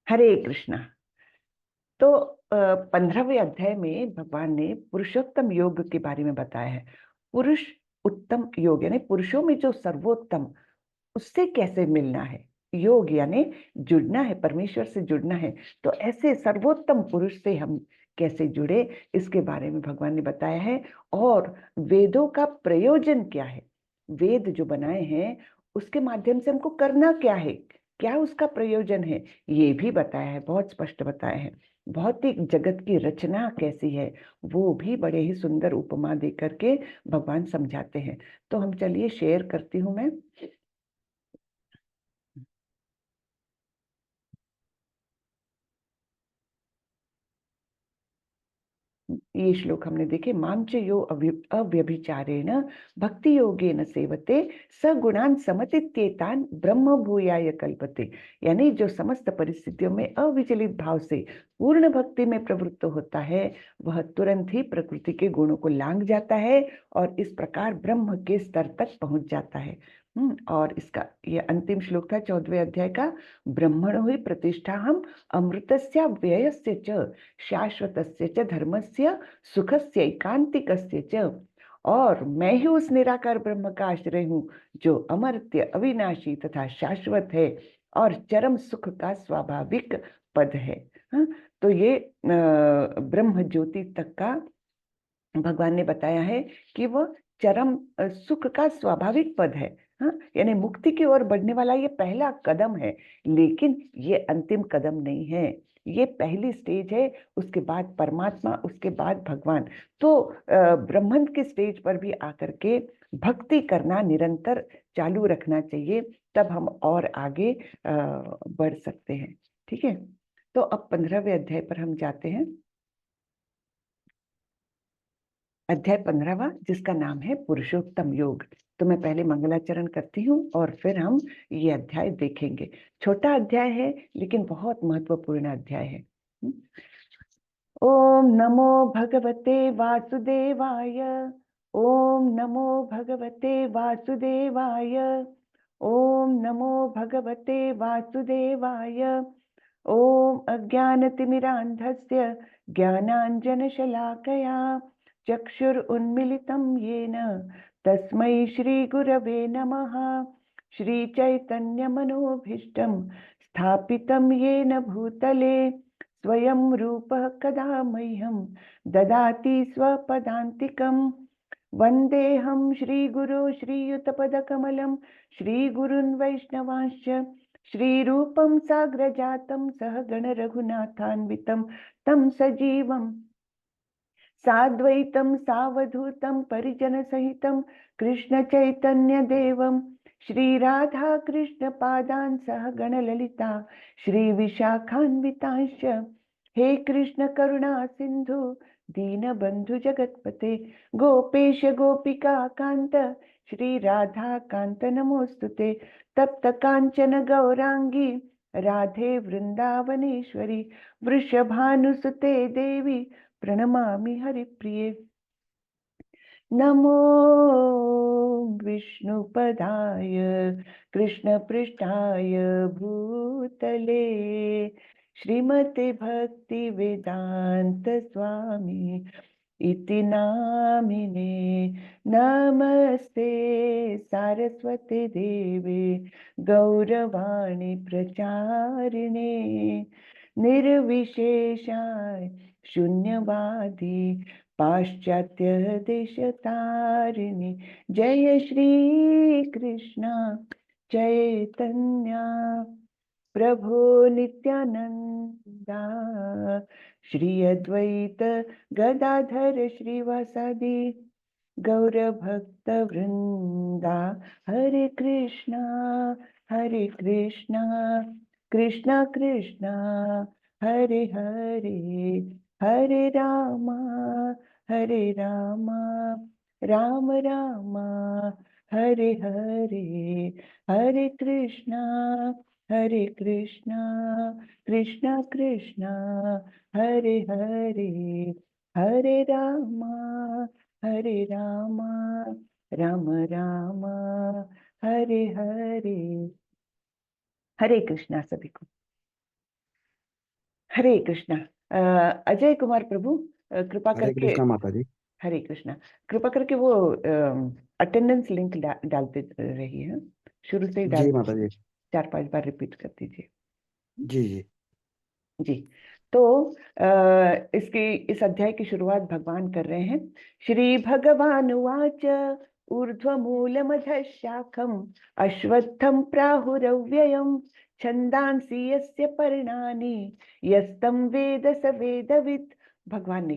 हरे कृष्णा। तो 15वें अध्याय में भगवान ने पुरुषोत्तम योग के बारे में बताया है। पुरुष उत्तम योग यानी पुरुषों में जो सर्वोत्तम, उससे कैसे मिलना है। योग यानी जुड़ना है, परमेश्वर से जुड़ना है। तो ऐसे सर्वोत्तम पुरुष से हम कैसे जुड़े, इसके बारे में भगवान ने बताया है। और वेदों का प्रयोजन क्या है, वेद जो बनाए हैं उसके माध्यम से हमको करना क्या है, क्या उसका प्रयोजन है, ये भी बताया है, बहुत स्पष्ट बताया है। भौतिक जगत की रचना कैसी है, वो भी बड़े ही सुंदर उपमा दे करके भगवान समझाते हैं। तो हम चलिए शेयर करती हूँ मैं। ये श्लोक हमने देखे। माम च यो अव्यभिचारेण भक्ति योगेन सेवते स गुणान समतीत्येतान ब्रह्म भूयाय कल्पते। यानी जो समस्त परिस्थितियों में अविचलित भाव से पूर्ण भक्ति में प्रवृत्त होता है, वह तुरंत ही प्रकृति के गुणों को लांघ जाता है और इस प्रकार ब्रह्म के स्तर तक पहुंच जाता है। और इसका ये अंतिम श्लोक था 14वें अध्याय का। ब्रह्मणो ही प्रतिष्ठा हम अमृतस्य व्ययस्य च शाश्वतस्य च धर्मस्य सुखस्य एकांतिकस्य च। और मैं ही उस निराकार ब्रह्म का आश्रय हूँ जो अमर्त्य अविनाशी तथा शाश्वत है और चरम सुख का स्वाभाविक पद है। हाँ, तो ये ब्रह्म ज्योति तक का भगवान ने बताया है कि वह चरम सुख का स्वाभाविक पद है। हाँ, यानी मुक्ति की ओर बढ़ने वाला ये पहला कदम है, लेकिन ये अंतिम कदम नहीं है। ये पहली स्टेज है, उसके बाद परमात्मा, उसके बाद भगवान। तो ब्रह्मन के स्टेज पर भी आकर के भक्ति करना निरंतर चालू रखना चाहिए, तब हम और आगे बढ़ सकते हैं। ठीक है, तो अब 15वें अध्याय पर हम जाते हैं। अध्याय 15वां, जिसका नाम है पुरुषोत्तम योग। तो मैं पहले मंगलाचरण करती हूँ और फिर हम ये अध्याय देखेंगे। छोटा अध्याय है लेकिन बहुत महत्वपूर्ण अध्याय है। ओम नमो भगवते वासुदेवाय। ओम नमो भगवते वासुदेवाय। ओम नमो भगवते वासुदेवाय। ओम अज्ञानतिमिरान्धस्य ज्ञानाञ्जनशलाकया चक्षुरुन्मिलितं येन तस्मै श्रीगुरवे नमः। श्रीचैतन्यमनोभीष्टं स्थापितं येन भूतले स्वयं रूपः कदा मह्यं ददाति स्वपदान्तिकम्। वन्देऽहं श्रीगुरो श्रीयुतपदकमलं श्रीगुरुन् वैष्णवांश्च श्रीरूपं साग्रजातं सहगणरघुनाथान्वितं तं सजीवं साद्वैतं सावधूतं परिजनसहितं कृष्णचैतन्यदेवं श्रीराधाकृष्णपादान् सहगणललिता श्रीविशाखान्वितांश्च। हे कृष्ण करुणा सिन्धु दीनबन्धु जगत्पते गोपेश गोपिका कान्त श्रीराधाकान्त नमोऽस्तुते। तप्त काञ्चन गौराङ्गी राधे वृन्दावनेश्वरी वृषभानुसुते देवी प्रणमामि हरिप्रिये। नमो विष्णुपदाय कृष्णपृष्ठाय भूतले श्रीमते भक्ति वेदांत स्वामी इति नामिने। नमस्ते सारस्वती देवे गौरवाणी प्रचारिणे निर्विशेषाय शून्यवादी पाश्चात्य देशतारिणी। जय श्री कृष्ण चैतन्य प्रभो नित्यानंदा श्री अद्वैत गदाधर श्रीवासादि गौर भक्त वृंदा। हरे कृष्णा कृष्णा कृष्णा हरे हरे, हरे रामा राम रामा हरे हरे, हरे कृष्णा कृष्णा कृष्णा हरे हरे, हरे रामा राम रामा हरे हरे। हरे कृष्णा सभी को। हरे कृष्णा। अजय कुमार प्रभु, कृपा हरे करके। कृष्णा माता जी। हरे कृष्णा। कृपा करके वो अटेंडेंस लिंक डालते रहिए, हाँ? शुरू से ही डाल, जी माता जी। 4-5 बार रिपीट कर दीजिए। जी जी। जी। तो इस अध्याय की शुरुआत भगवान कर रहे हैं। श्री भगवान उवाच ऊर्ध्वमूलमधः शाखम् अश्वत्थं प्राहुरव्ययम् छन्दांसि यस्य पर्णानि यस्तं वेद स वेदवित्। भगवान ने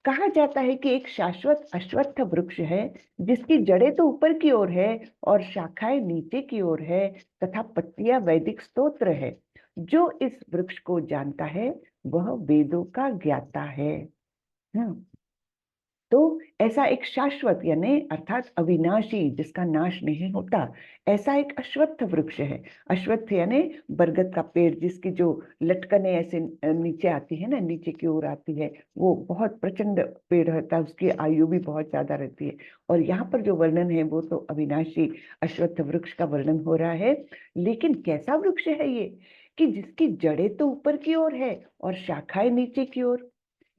कहा जाता है कि एक शाश्वत अश्वत्थ वृक्ष है जिसकी जड़ें तो ऊपर की ओर है और शाखाएं नीचे की ओर है, तथा पत्तियां वैदिक स्तोत्र है। जो इस वृक्ष को जानता है वह वेदों का ज्ञाता है। तो ऐसा एक शाश्वत यानी अर्थात अविनाशी, जिसका नाश नहीं होता, ऐसा एक अश्वत्थ वृक्ष है। अश्वत्थ यानी बरगद का पेड़, जिसकी जो लटकने ऐसे नीचे आती है ना, नीचे की ओर आती है, वो बहुत प्रचंड पेड़ होता है, उसकी आयु भी बहुत ज्यादा रहती है। और यहाँ पर जो वर्णन है वो तो अविनाशी अश्वत्थ वृक्ष का वर्णन हो रहा है। लेकिन कैसा वृक्ष है ये कि जिसकी जड़ें तो ऊपर की ओर है और शाखाएं नीचे की ओर?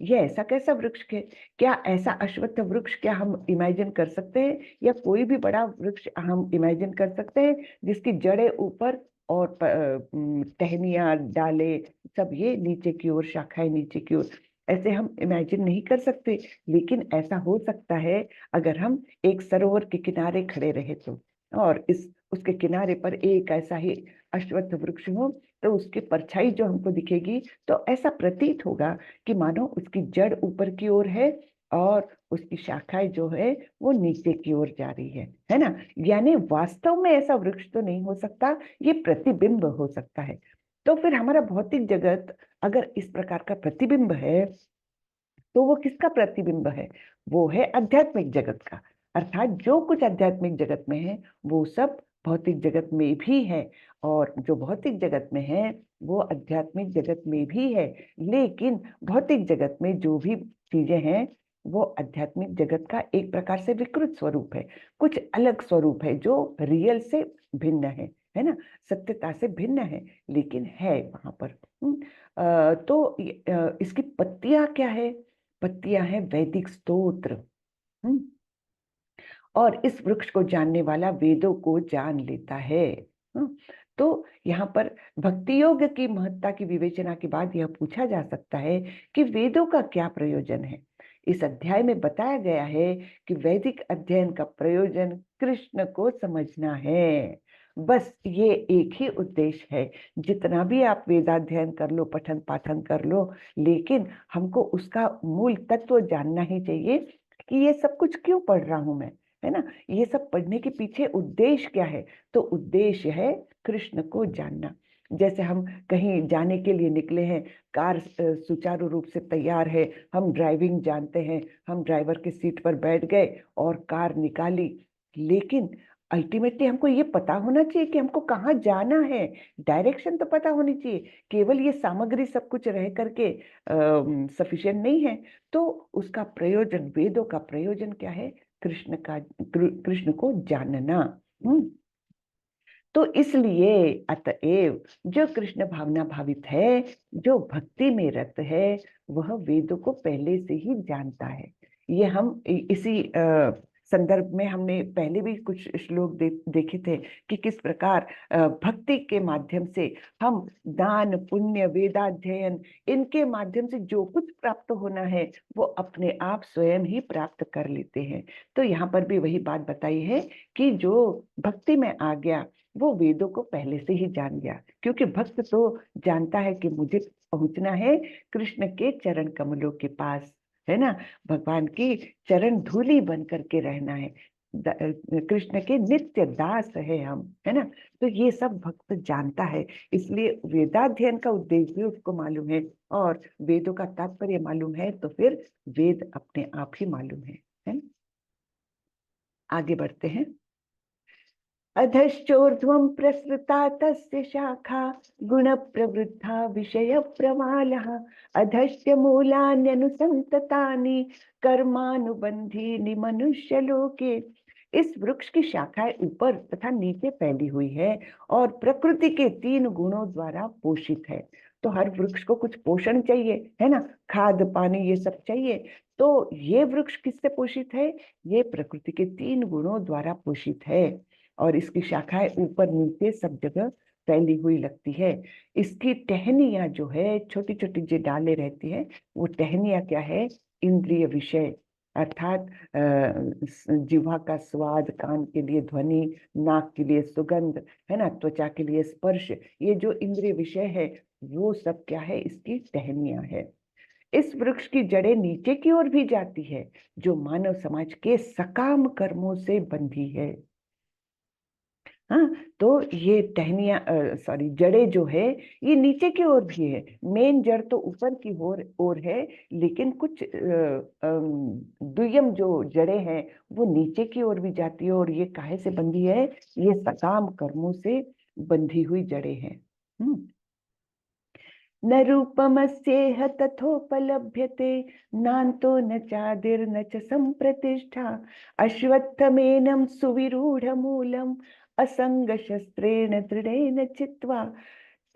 ये ऐसा कैसा वृक्ष है? क्या ऐसा अश्वत्थ वृक्ष क्या हम इमेजिन कर सकते हैं, या कोई भी बड़ा वृक्ष हम इमेजिन कर सकते हैं जिसकी जड़ें ऊपर और टहनियां, डाले सब ये नीचे की ओर, शाखाएं नीचे की ओर? ऐसे हम इमेजिन नहीं कर सकते। लेकिन ऐसा हो सकता है अगर हम एक सरोवर के किनारे खड़े रहे तो, और इस उसके किनारे पर एक ऐसा ही अश्वत्थ वृक्ष हो, तो उसकी परछाई जो हमको दिखेगी तो ऐसा प्रतीत होगा कि मानो उसकी जड़ ऊपर की ओर है और उसकी शाखाएं जो है वो नीचे की ओर जा रही है ना? यानी वास्तव में ऐसा वृक्ष तो नहीं हो सकता, ये प्रतिबिंब हो सकता है। तो फिर हमारा भौतिक जगत अगर इस प्रकार का प्रतिबिंब है, तो वो किसका प्रतिबिंब है? वो है आध्यात्मिक जगत का। अर्थात जो कुछ आध्यात्मिक जगत में है वो सब भौतिक जगत में भी है, और जो भौतिक जगत में है वो आध्यात्मिक जगत में भी है। लेकिन भौतिक जगत में जो भी चीजें हैं वो आध्यात्मिक जगत का एक प्रकार से विकृत स्वरूप है, कुछ अलग स्वरूप है जो रियल से भिन्न है ना, सत्यता से भिन्न है, लेकिन है वहां पर। तो इसकी पत्तियां क्या है? पत्तियां हैं वैदिक स्तोत्र। हम्म, और इस वृक्ष को जानने वाला वेदों को जान लेता है। हम्म, तो यहाँ पर भक्ति योग की महत्ता की विवेचना के बाद यह पूछा जा सकता है कि वेदों का क्या प्रयोजन है। इस अध्याय में बताया गया है कि वैदिक अध्ययन का प्रयोजन कृष्ण को समझना है। बस ये एक ही उद्देश्य है। जितना भी आप वेदाध्ययन कर लो, पठन पाठन कर लो, लेकिन हमको उसका मूल तत्व जानना ही चाहिए कि ये सब कुछ क्यों पढ़ रहा हूं मैं, है ना? ये सब पढ़ने के पीछे उद्देश्य क्या है? तो उद्देश्य है कृष्ण को जानना। जैसे हम कहीं जाने के लिए निकले हैं, कार सुचारू रूप से तैयार है, हम ड्राइविंग जानते हैं, हम ड्राइवर की सीट पर बैठ गए और कार निकाली, लेकिन अल्टीमेटली हमको ये पता होना चाहिए कि हमको कहाँ जाना है। डायरेक्शन तो पता होनी चाहिए। केवल ये सामग्री सब कुछ रह करके सफिशिएंट नहीं है। तो उसका प्रयोजन, वेदों का प्रयोजन क्या है? कृष्ण को जानना। हम्म, तो इसलिए अतएव जो कृष्ण भावना भावित है, जो भक्ति में रत है, वह वेदों को पहले से ही जानता है। ये हम इसी संदर्भ में हमने पहले भी कुछ श्लोक देखे थे कि किस प्रकार भक्ति के माध्यम से हम दान पुण्य वेदाध्ययन इनके माध्यम से जो कुछ प्राप्त होना है वो अपने आप स्वयं ही प्राप्त कर लेते हैं। तो यहाँ पर भी वही बात बताई है कि जो भक्ति में आ गया वो वेदों को पहले से ही जान गया, क्योंकि भक्त तो जानता है कि मुझे पहुंचना है कृष्ण के चरण कमलों के पास, है ना? भगवान की चरण धूली बन करके रहना है। कृष्ण के नित्य दास है हम, है ना? तो ये सब भक्त जानता है। इसलिए वेदाध्ययन का उद्देश्य भी उसको मालूम है, और वेदों का तात्पर्य मालूम है, तो फिर वेद अपने आप ही मालूम है ना? आगे बढ़ते हैं। अधश्चोर्ध्वं प्रसृता तस्य शाखा गुणप्रवृद्धा विषयप्रवालः अधश्च मूलान्यनुसन्ततानि कर्मानुबन्धीनि मनुष्यलोके। इस वृक्ष की शाखाएं ऊपर तथा नीचे फैली हुई है और प्रकृति के 3 गुणों द्वारा पोषित है। तो हर वृक्ष को कुछ पोषण चाहिए, है ना, खाद पानी ये सब चाहिए। तो ये वृक्ष किससे पोषित है? ये प्रकृति के 3 गुणों द्वारा पोषित है, और इसकी शाखाएं ऊपर नीचे सब जगह फैली हुई लगती है। इसकी टहनियां जो है, छोटी छोटी जो डाले रहती है, वो टहनियां क्या है? इंद्रिय विषय, अर्थात जिह्वा का स्वाद, कान के लिए ध्वनि, नाक के लिए सुगंध, है ना, त्वचा के लिए स्पर्श, ये जो इंद्रिय विषय है वो सब क्या है? इसकी टहनियां है। इस वृक्ष की जड़ें नीचे की ओर भी जाती है, जो मानव समाज के सकाम कर्मों से बंधी है। हाँ, तो ये टहनियां, सॉरी, जड़ें जो है ये नीचे की ओर भी है। मेन जड़ तो ऊपर की ओर है, लेकिन कुछ दुय्यम जो जड़ें हैं वो नीचे की ओर भी जाती है, और ये काहे से बंधी है? ये सकाम कर्मों से बंधी हुई जड़ें हैं। न रूपमस्येह तथोपलभ्यते, नान्तो न चादिर्न च संप्रतिष्ठा, अश्वत्थमेनं सुविरूढमूलम् असंगशस्त्रेण दृढेन चित्वा,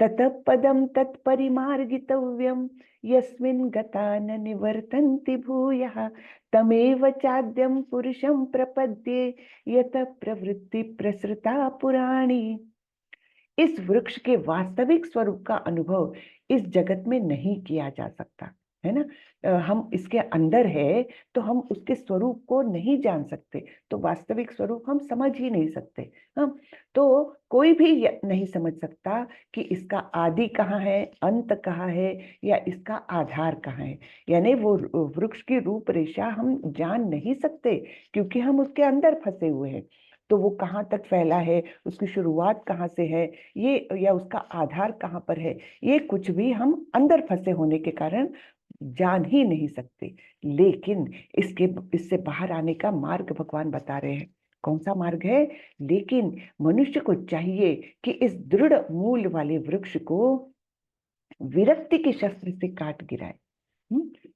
ततः पदं तत्परिमार्गितव्यं, यस्मिन् गता न निवर्तन्ति भूयः, तमेव चाद्यं पुरुषं प्रपद्ये, यतः प्रवृत्ति प्रसृता पुराणी। इस वृक्ष के वास्तविक स्वरूप का अनुभव इस जगत में नहीं किया जा सकता, है ना। हम इसके अंदर है तो हम उसके स्वरूप को नहीं जान सकते, तो वास्तविक स्वरूप हम समझ ही नहीं सकते। हम तो कोई भी नहीं समझ सकता कि इसका आदि कहाँ है, अंत कहाँ है, या इसका आधार कहाँ है। यानी वो वृक्ष की रूपरेखा हम जान नहीं सकते, क्योंकि हम उसके अंदर फंसे हुए हैं। तो वो कहाँ तक फैला है, उसकी शुरुआत कहाँ से है, ये, या उसका आधार कहाँ पर है, ये कुछ भी हम अंदर फंसे होने के कारण जान ही नहीं सकते। लेकिन इससे बाहर आने का मार्ग भगवान बता रहे हैं। कौन सा मार्ग है? लेकिन मनुष्य को चाहिए कि इस दृढ़ मूल वाले वृक्ष को विरक्ति के शस्त्र से काट गिराए।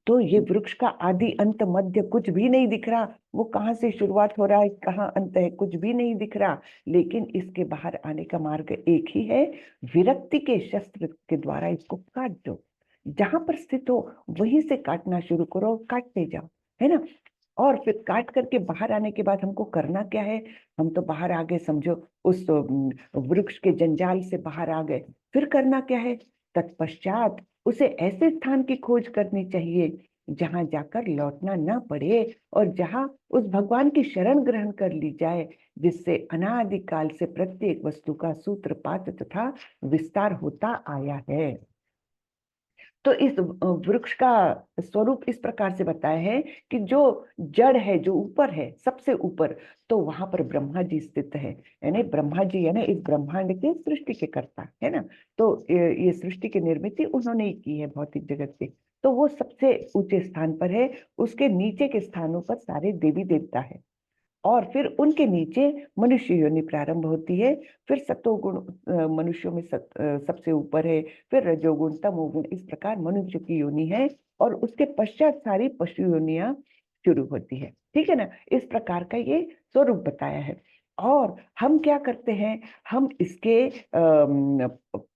तो ये वृक्ष का आदि अंत मध्य कुछ भी नहीं दिख रहा, वो कहाँ से शुरुआत हो रहा है, कहाँ अंत है, कुछ भी नहीं दिख रहा। लेकिन इसके बाहर आने का मार्ग एक ही है, विरक्ति के शस्त्र के द्वारा इसको काट दो। जहां पर स्थित हो वहीं से काटना शुरू करो, काटते जाओ, है ना। और फिर काट करके बाहर आने के बाद हमको करना क्या है? हम तो बाहर आ गए, समझो उस वृक्ष के जंजाल से बाहर आ गए। फिर करना क्या है? तत्पश्चात उसे ऐसे स्थान की खोज करनी चाहिए जहां जाकर लौटना ना पड़े, और जहां उस भगवान की शरण ग्रहण कर ली जाए, जिससे अनादिकाल से प्रत्येक वस्तु का सूत्रपात तथा विस्तार होता आया है। तो इस वृक्ष का स्वरूप इस प्रकार से बताया है कि जो जड़ है, जो ऊपर है, सबसे ऊपर, तो वहां पर ब्रह्मा जी स्थित है। यानी ब्रह्मा जी, यानी इस ब्रह्मांड के सृष्टि के कर्ता, है ना। तो ये सृष्टि की निर्मित उन्होंने ही की है भौतिक जगत से। तो वो सबसे ऊंचे स्थान पर है। उसके नीचे के स्थानों पर सारे देवी देवता है, और फिर उनके नीचे मनुष्य योनि प्रारंभ होती है। फिर सतोगुण मनुष्यों में सबसे ऊपर है, फिर रजोगुण, तमोगुण, इस प्रकार मनुष्य की योनि है, और उसके पश्चात सारी पशु योनियां शुरू होती है। ठीक है ना। इस प्रकार का ये स्वरूप बताया है। और हम क्या करते हैं? हम इसके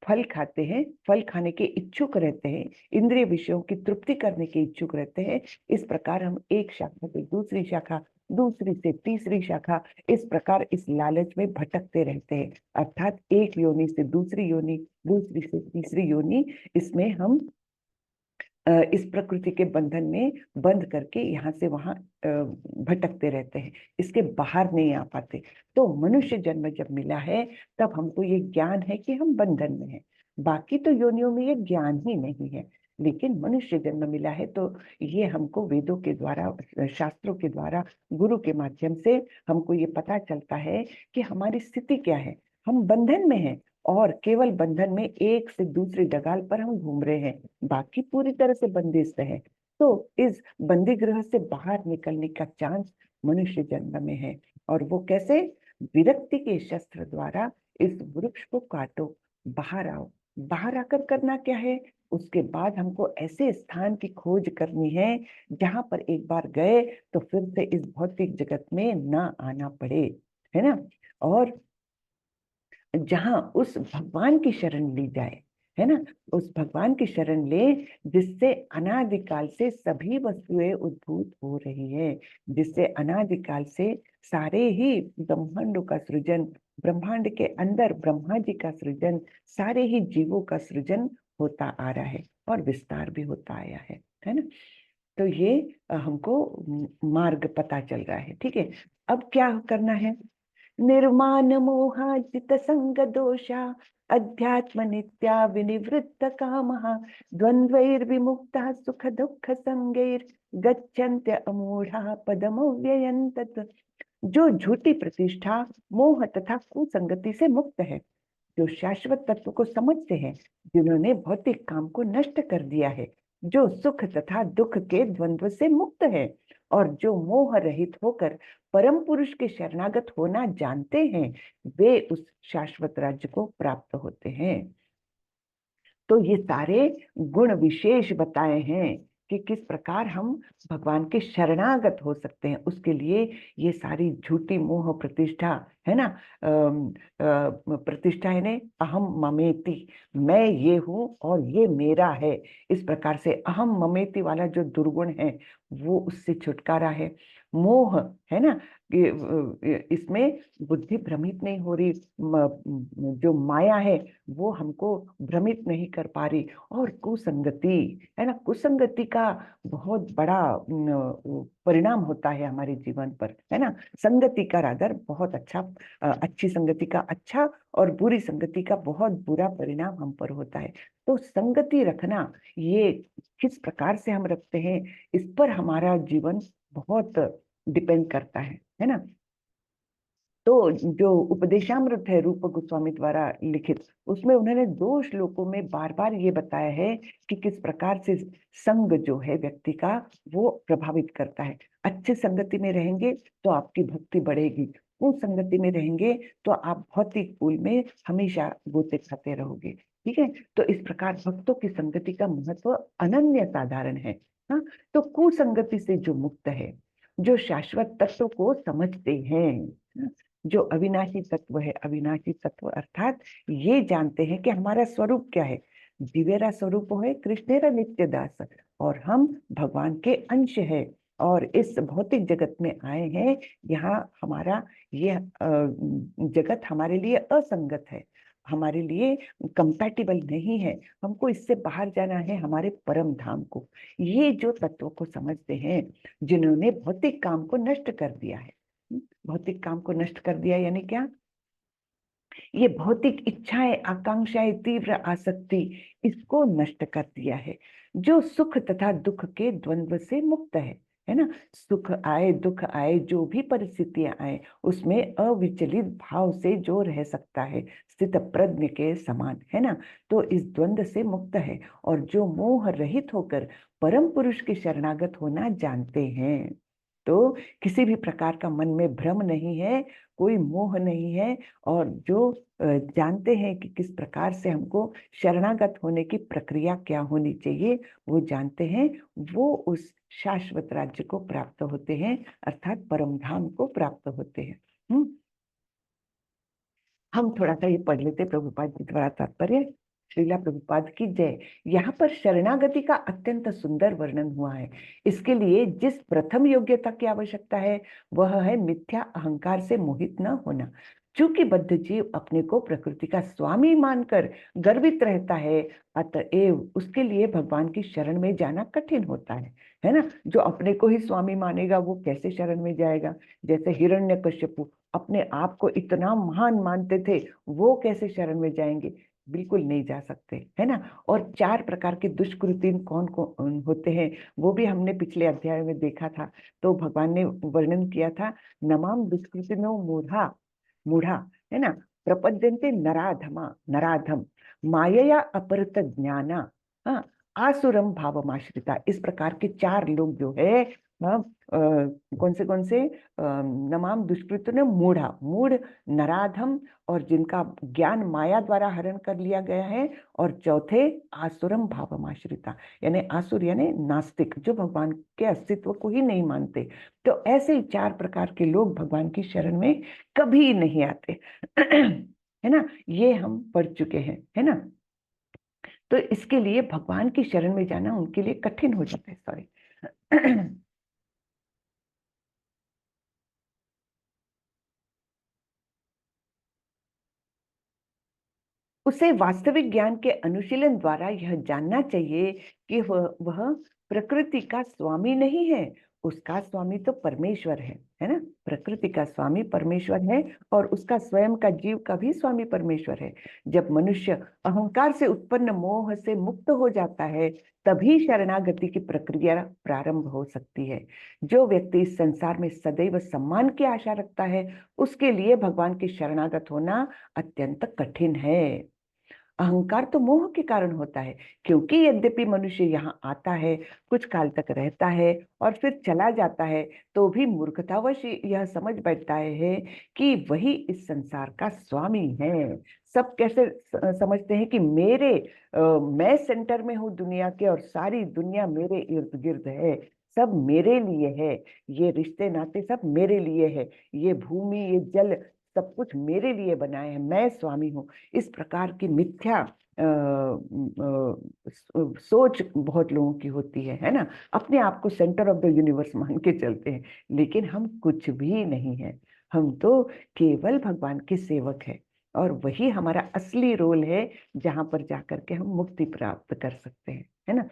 फल खाते हैं, फल खाने के इच्छुक रहते हैं, इंद्रिय विषयों की तृप्ति करने के इच्छुक रहते हैं। इस प्रकार हम एक शाखा से दूसरी शाखा, दूसरी से तीसरी शाखा, इस प्रकार इस लालच में भटकते रहते हैं। अर्थात एक योनि से दूसरी योनि, दूसरी से तीसरी योनि, इसमें हम इस प्रकृति के बंधन में बंध करके यहाँ से वहां भटकते रहते हैं, इसके बाहर नहीं आ पाते। तो मनुष्य जन्म जब मिला है तब हमको ये ज्ञान है कि हम बंधन में हैं। बाकी तो योनियों में ये ज्ञान ही नहीं है, लेकिन मनुष्य जन्म मिला है तो ये हमको वेदों के द्वारा, शास्त्रों के द्वारा, गुरु के माध्यम से हमको ये पता चलता है कि हमारी स्थिति क्या है। हम बंधन में हैं, और केवल बंधन में एक से दूसरी डगाल पर हम घूम रहे हैं, बाकी पूरी तरह से बंदिश है। तो इस बंदी गृह से बाहर निकलने का चांस मनुष्य जन्म में है। और वो कैसे? विरक्ति के शस्त्र द्वारा इस वृक्ष को काटो, बाहर आओ। बाहर आकर करना क्या है? उसके बाद हमको ऐसे स्थान की खोज करनी है जहां पर एक बार गए तो फिर से इस भौतिक जगत में ना आना पड़े, है ना। और जहां उस भगवान की शरण ली जाए, है ना। उस भगवान की शरण ले जिससे अनादिकाल से सभी वस्तुएं उद्भूत हो रही है, जिससे अनादिकाल से सारे ही ब्रह्मांडों का सृजन, ब्रह्मांड के अंदर ब्रह्मा जी का सृजन, सारे ही जीवों का सृजन होता आ रहा है और विस्तार भी होता आया है ना। तो ये हमको मार्ग पता चल रहा है। ठीक है, अब क्या करना है? निर्माण मोहाजित संग दोषा अध्यात्म नित्या विनिवृत्त कामः द्वंद्वैर्विमुक्ता सुख दुख संगैर गच्छन्त्य अमूढ़ा पदमव्ययं तत्। जो झूठी प्रतिष्ठा, मोह तथा कुसंगति से मुक्त है, जो शाश्वत तत्व को समझते हैं, जिन्होंने भौतिक काम को नष्ट कर दिया है, जो सुख तथा दुख के द्वंद्व से मुक्त है और जो मोह रहित होकर परम पुरुष के शरणागत होना जानते हैं, वे उस शाश्वत राज्य को प्राप्त होते हैं। तो ये सारे गुण विशेष बताए हैं कि किस प्रकार हम भगवान के शरणागत हो सकते हैं। उसके लिए ये सारी झूठी मोह प्रतिष्ठा है ना, प्रतिष्ठा है ने अहम ममेति, मैं ये हूं और ये मेरा है, इस प्रकार से अहम ममेति वाला जो दुर्गुण है वो उससे छुटकारा है। मोह है ना, इसमें बुद्धि भ्रमित नहीं हो रही, जो माया है वो हमको भ्रमित नहीं कर पा रही। और कुसंगति है ना, कुसंगति का बहुत बड़ा परिणाम होता है हमारे जीवन पर, है ना। संगति का रादर बहुत अच्छा, अच्छी संगति का अच्छा और बुरी संगति का बहुत बुरा परिणाम हम पर होता है। तो संगति रखना, ये किस प्रकार से हम रखते हैं इस पर हमारा जीवन बहुत डिपेंड करता है ना। तो जो उपदेशामृत है रूप गोस्वामी द्वारा लिखित, उसमें उन्होंने 2 श्लोकों में बार बार ये बताया है कि किस प्रकार से संग जो है व्यक्ति का वो प्रभावित करता है। अच्छे संगति में रहेंगे तो आपकी भक्ति बढ़ेगी, उस संगति में रहेंगे तो आप भौतिक कुल में हमेशा गोते खाते रहोगे। ठीक है, तो इस प्रकार भक्तों की संगति का महत्व अनन्य साधारण है। हाँ, तो कुसंगति से जो मुक्त है, जो शाश्वत तत्व को समझते हैं, जो अविनाशी तत्व है, अविनाशी तत्व अर्थात ये जानते हैं कि हमारा स्वरूप क्या है। दिव्यरा स्वरूप है कृष्णेरा नित्य दास, और हम भगवान के अंश है और इस भौतिक जगत में आए हैं। यहाँ हमारा ये जगत हमारे लिए असंगत है, हमारे लिए कंपैटिबल नहीं है। हमको इससे बाहर जाना है हमारे परम धाम को। ये जो तत्व को समझते हैं, जिन्होंने भौतिक काम को नष्ट कर दिया है, भौतिक काम को नष्ट कर दिया यानी क्या? ये भौतिक इच्छाएं, आकांक्षाएं, तीव्र आसक्ति, इसको नष्ट कर दिया है। जो सुख तथा दुख के द्वंद्व से मुक्त है ना। सुख आए दुख आए, जो भी परिस्थितियां आए, उसमें अविचलित भाव से जो रह सकता है, स्थित प्रज्ञ के समान, है ना। तो इस द्वंद्व से मुक्त है और जो मोह रहित होकर परम पुरुष के शरणागत होना जानते हैं। तो किसी भी प्रकार का मन में भ्रम नहीं है, कोई मोह नहीं है, और जो जानते हैं कि किस प्रकार से हमको शरणागत होने की प्रक्रिया क्या होनी चाहिए, वो जानते हैं, वो उस शाश्वत राज्य को प्राप्त होते हैं, अर्थात परम धाम को प्राप्त होते हैं। हम थोड़ा सा ये पढ़ लेते प्रभुपाद जी द्वारा तात्पर्य। श्रीला प्रभुपाद की जय। यहाँ पर शरणागति का अत्यंत सुंदर वर्णन हुआ है। इसके लिए जिस प्रथम योग्यता की आवश्यकता है वह है मिथ्या अहंकार से मोहित न होना। चूंकि बद्ध जीव अपने को प्रकृति का स्वामी मानकर गर्वित रहता है, अतएव उसके लिए भगवान की शरण में जाना कठिन होता है ना। जो अपने को ही स्वामी मानेगा वो कैसे शरण में जाएगा? जैसे हिरण्यकश्यपु अपने आप को इतना महान मानते थे, वो कैसे शरण में जाएंगे? बिल्कुल नहीं जा सकते, है ना। और 4 प्रकार के दुष्कृति कौन कौन होते हैं वो भी हमने पिछले अध्याय में देखा था। तो भगवान ने वर्णन किया था, नमाम दुष्कृतिनो मूढ़ा, मूढ़ा है ना, प्रपद्यन्ते नराधमा, नराधम, मायया अपहृत ज्ञाना, हाँ, आसुरम भावमाश्रिता। इस प्रकार के 4 लोग जो है, हाँ, कौन से नमाम दुष्कृत ने मूढ़ा, मूढ़, नराधम, और जिनका ज्ञान माया द्वारा हरण कर लिया गया है, और चौथे आसुरम भावमाश्रिता, यानी आसुर यानी नास्तिक, जो भगवान के अस्तित्व को ही नहीं मानते। तो ऐसे ही 4 प्रकार के लोग भगवान की शरण में कभी नहीं आते है ना। ये हम पढ़ चुके हैं, है ना। तो इसके लिए भगवान की शरण में जाना उनके लिए कठिन हो जाता है। सॉरी। उसे वास्तविक ज्ञान के अनुशीलन द्वारा यह जानना चाहिए कि वह प्रकृति का स्वामी नहीं है, उसका स्वामी तो परमेश्वर है ना। प्रकृति का स्वामी परमेश्वर है और उसका स्वयं का जीव का भी स्वामी परमेश्वर है। जब मनुष्य अहंकार से उत्पन्न मोह से मुक्त हो जाता है, तभी शरणागति की प्रक्रिया प्रारंभ हो सकती है। जो व्यक्ति इस संसार में सदैव सम्मान की आशा रखता है, उसके लिए भगवान की शरणागत होना अत्यंत कठिन है। अहंकार तो मोह के कारण होता है, क्योंकि यद्यपि मनुष्य यहाँ आता है, कुछ काल तक रहता है और फिर चला जाता है, तो भी मूर्खतावश यह समझ बैठता है कि वही इस संसार का स्वामी है। सब कैसे समझते हैं कि मैं सेंटर में हूँ दुनिया के और सारी दुनिया मेरे इर्द गिर्द है, सब मेरे लिए है, ये रिश्ते नाते सब मेरे लिए है, ये भूमि ये जल सब कुछ मेरे लिए बनाए हैं, मैं स्वामी हूँ। इस प्रकार की मिथ्या सोच बहुत लोगों की होती है ना। अपने आप को सेंटर ऑफ द यूनिवर्स मान के चलते हैं, लेकिन हम कुछ भी नहीं है। हम तो केवल भगवान के सेवक हैं और वही हमारा असली रोल है, जहां पर जाकर के हम मुक्ति प्राप्त कर सकते हैं, है ना।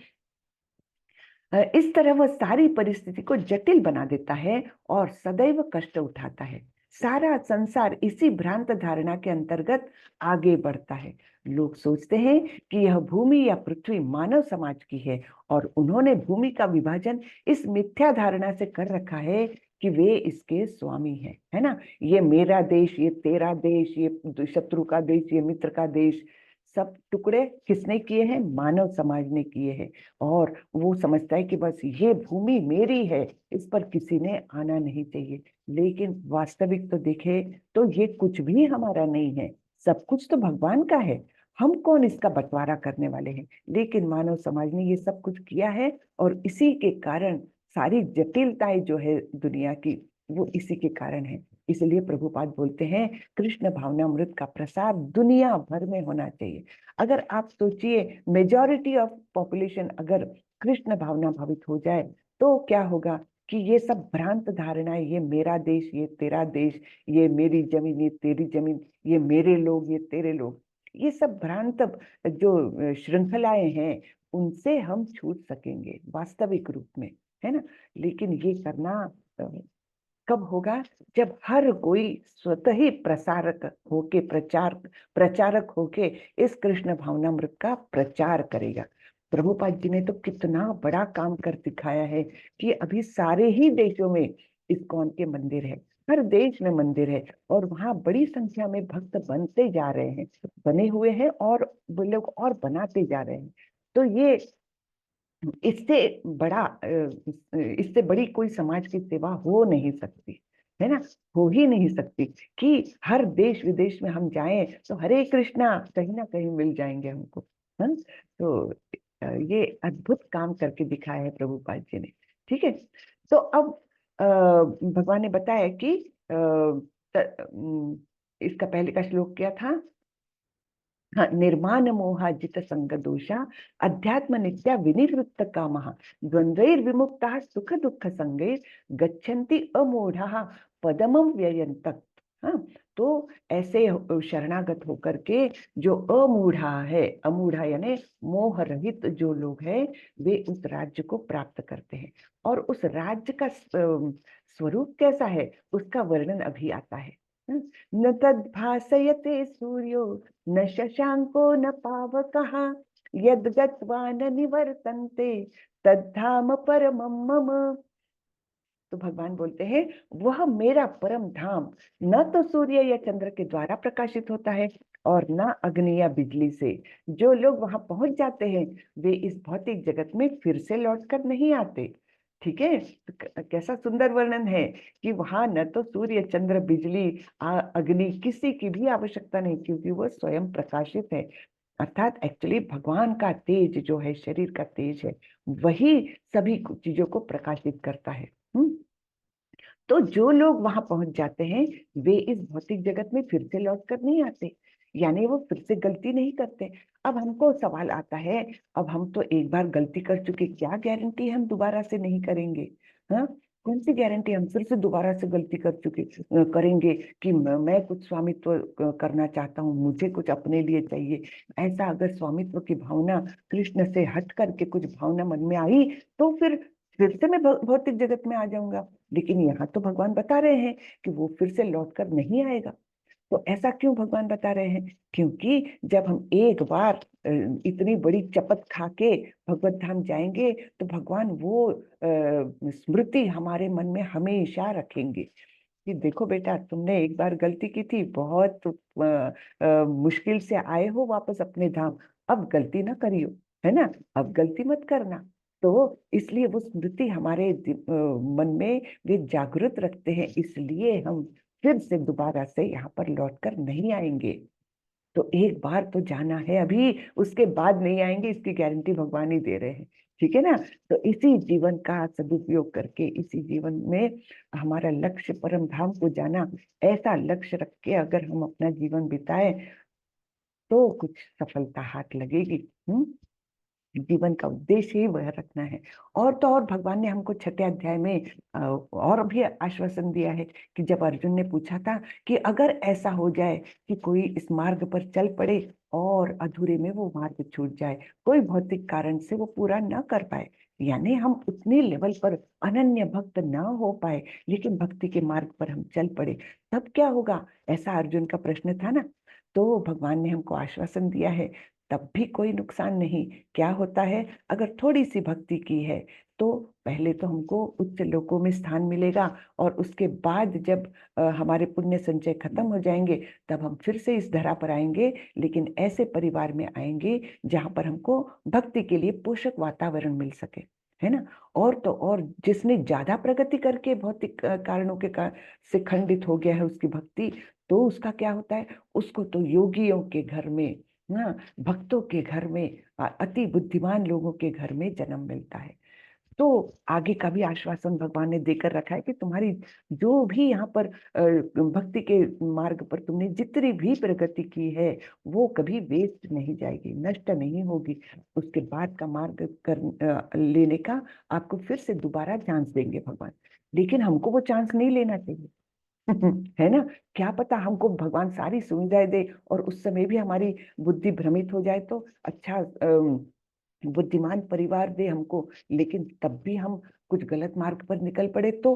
इस तरह वह सारी परिस्थिति को जटिल बना देता है और सदैव कष्ट उठाता है। सारा संसार इसी भ्रांत धारणा के अंतर्गत आगे बढ़ता है। लोग सोचते हैं कि यह भूमि या पृथ्वी मानव समाज की है और उन्होंने भूमि का विभाजन इस मिथ्या धारणा से कर रखा है कि वे इसके स्वामी हैं, है ना। ये मेरा देश, ये तेरा देश, ये शत्रु का देश, ये मित्र का देश, सब टुकड़े किसने किए हैं? मानव समाज ने किए हैं। और वो समझता है कि बस ये भूमि मेरी है, इस पर किसी ने आना नहीं चाहिए। लेकिन वास्तविक तो देखे तो ये कुछ भी हमारा नहीं है, सब कुछ तो भगवान का है। हम कौन इसका बंटवारा करने वाले हैं? लेकिन मानव समाज ने ये सब कुछ किया है और इसी के कारण सारी जटिलताएं जो है दुनिया की, वो इसी के कारण है। इसलिए प्रभुपाद बोलते हैं कृष्ण भावनामृत का प्रसार दुनिया भर में होना चाहिए। अगर आप सोचिए मेजॉरिटी ऑफ पॉपुलेशन अगर कृष्ण भावना भावित हो जाए, तो क्या होगा कि ये सब भ्रांत धारणाएं, ये मेरा देश, ये तेरा देश, ये मेरी जमीन, ये तेरी जमीन, ये मेरे लोग, ये तेरे लोग, ये सब भ्रांत जो श्रृंखलाएं हैं, उनसे हम छूट सकेंगे वास्तविक रूप में, है ना। लेकिन ये करना कब होगा? जब हर कोई स्वतः ही प्रसारक होके प्रचारक होके इस कृष्ण भावनामृत का प्रचार करेगा। प्रभुपाद जी ने तो कितना बड़ा काम कर दिखाया है कि अभी सारे ही देशों में इस्कॉन के मंदिर है, हर देश में मंदिर है और वहां बड़ी संख्या में भक्त बनते जा रहे हैं, बने हुए हैं और वो लोग और बनाते जा रहे हैं। तो ये इससे बड़ा इससे बड़ी कोई समाज की सेवा हो नहीं सकती, है ना। हो ही नहीं सकती कि हर देश विदेश में हम जाएं तो हरे कृष्णा कहीं ना कहीं मिल जाएंगे हमको, है। तो ये अद्भुत काम करके दिखाया है प्रभुपाद जी ने। ठीक है। तो अब भगवान ने बताया कि इसका पहले का श्लोक क्या था? हाँ, निर्माण मोहाजित संग दोषा अध्यात्म नित्या विनिवृत्त कामः द्वंद्वैर्विमुक्ताः सुख दुःख संगैर गच्छन्ति अमूढ़ाः पदमं व्ययन्त। हाँ, तो ऐसे शरणागत होकर के जो अमूढ़ा है, अमूढ़ा यानी मोह रहित जो लोग हैं, वे उस राज्य को प्राप्त करते हैं। और उस राज्य का स्वरूप कैसा है, उसका वर्णन अभी आता है। न तद्भासयते सूर्यो न शशांको न पावकः यद् गत्वा न निवर्तन्ते तद्धाम परमं मम। तो भगवान बोलते हैं वह मेरा परम धाम न तो सूर्य या चंद्र के द्वारा प्रकाशित होता है और न अग्नि या बिजली से। जो लोग वहां पहुंच जाते हैं वे इस भौतिक जगत में फिर से लौटकर नहीं आते। ठीक है। तो कैसा सुंदर वर्णन है कि वहां न तो सूर्य चंद्र बिजली अग्नि किसी की भी आवश्यकता नहीं, क्योंकि वह स्वयं प्रकाशित है। अर्थात एक्चुअली भगवान का तेज जो है, शरीर का तेज है, वही सभी चीजों को प्रकाशित करता है। तो जो लोग वहां पहुंच जाते हैं वे इस भौतिक जगत में फिर से लौट कर नहीं आते। यानी वो फिर से गलती नहीं करते। अब हमको सवाल आता है, अब हम तो एक बार गलती कर चुके, क्या गारंटी हम दोबारा से नहीं करेंगे? हाँ, कौन सी गारंटी हम फिर से दोबारा से गलती कर चुके करेंगे कि मैं कुछ स्वामित्व करना चाहता हूँ, मुझे कुछ अपने लिए चाहिए। ऐसा अगर स्वामित्व की भावना कृष्ण से हट करके कुछ भावना मन में आई, तो फिर से मैं भौतिक जगत में आ जाऊंगा। लेकिन यहाँ तो भगवान बता रहे हैं कि वो फिर से लौट कर नहीं आएगा। तो ऐसा क्यों भगवान बता रहे हैं? क्योंकि जब हम एक बार इतनी बड़ी चपत खा के भगवत धाम जाएंगे, तो भगवान वो स्मृति हमारे मन में हमेशा रखेंगे कि देखो बेटा, तुमने एक बार गलती की थी, बहुत मुश्किल से आए हो वापस अपने धाम, अब गलती ना करियो, है ना, अब गलती मत करना। तो इसलिए वो स्मृति हमारे मन में वे जागृत रखते हैं, इसलिए हम फिर से दोबारा से यहाँ पर लौट कर नहीं आएंगे। तो एक बार तो जाना है अभी, उसके बाद नहीं आएंगे, इसकी गारंटी भगवान ही दे रहे हैं। ठीक है ना? तो इसी जीवन का सदुपयोग करके, इसी जीवन में हमारा लक्ष्य परम धाम को जाना, ऐसा लक्ष्य रख के अगर हम अपना जीवन बिताए, तो कुछ सफलता हाथ लगेगी। जीवन का उद्देश्य ही वह रखना है। और तो और भगवान ने हमको छठे अध्याय में और भी आश्वासन दिया है कि जब अर्जुन ने पूछा था कि अगर ऐसा हो जाए कि कोई इस मार्ग पर चल पड़े और अधूरे में वो मार्ग छूट जाए, कोई भौतिक कारण से वो पूरा ना कर पाए, यानी हम उतने लेवल पर अनन्य भक्त ना हो पाए, लेकिन भक्ति के मार्ग पर हम चल पड़े, तब क्या होगा? ऐसा अर्जुन का प्रश्न था ना। तो भगवान ने हमको आश्वासन दिया है, तब भी कोई नुकसान नहीं। क्या होता है, अगर थोड़ी सी भक्ति की है, तो पहले तो हमको उच्च लोकों में स्थान मिलेगा, और उसके बाद जब हमारे पुण्य संचय खत्म हो जाएंगे, तब हम फिर से इस धरा पर आएंगे, लेकिन ऐसे परिवार में आएंगे जहां पर हमको भक्ति के लिए पोषक वातावरण मिल सके, है ना। और तो और जिसने ज्यादा प्रगति करके भौतिक कारणों के से खंडित हो गया है उसकी भक्ति, तो उसका क्या होता है, उसको तो योगियों के घर में, ना, भक्तों के घर में, अति बुद्धिमान लोगों के घर में जन्म मिलता है। तो आगे का भी आश्वासन भगवान ने देकर रखा है कि तुम्हारी जो भी यहाँ पर भक्ति के मार्ग पर तुमने जितनी भी प्रगति की है, वो कभी वेस्ट नहीं जाएगी, नष्ट नहीं होगी। उसके बाद का मार्ग लेने का आपको फिर से दोबारा चांस देंगे भगवान, लेकिन हमको वो चांस नहीं लेना चाहिए। है ना? क्या पता हमको भगवान सारी सुविधाएं दे और उस समय भी हमारी बुद्धि भ्रमित हो जाए, तो अच्छा बुद्धिमान परिवार दे हमको, लेकिन तब भी हम कुछ गलत मार्ग पर निकल पड़े, तो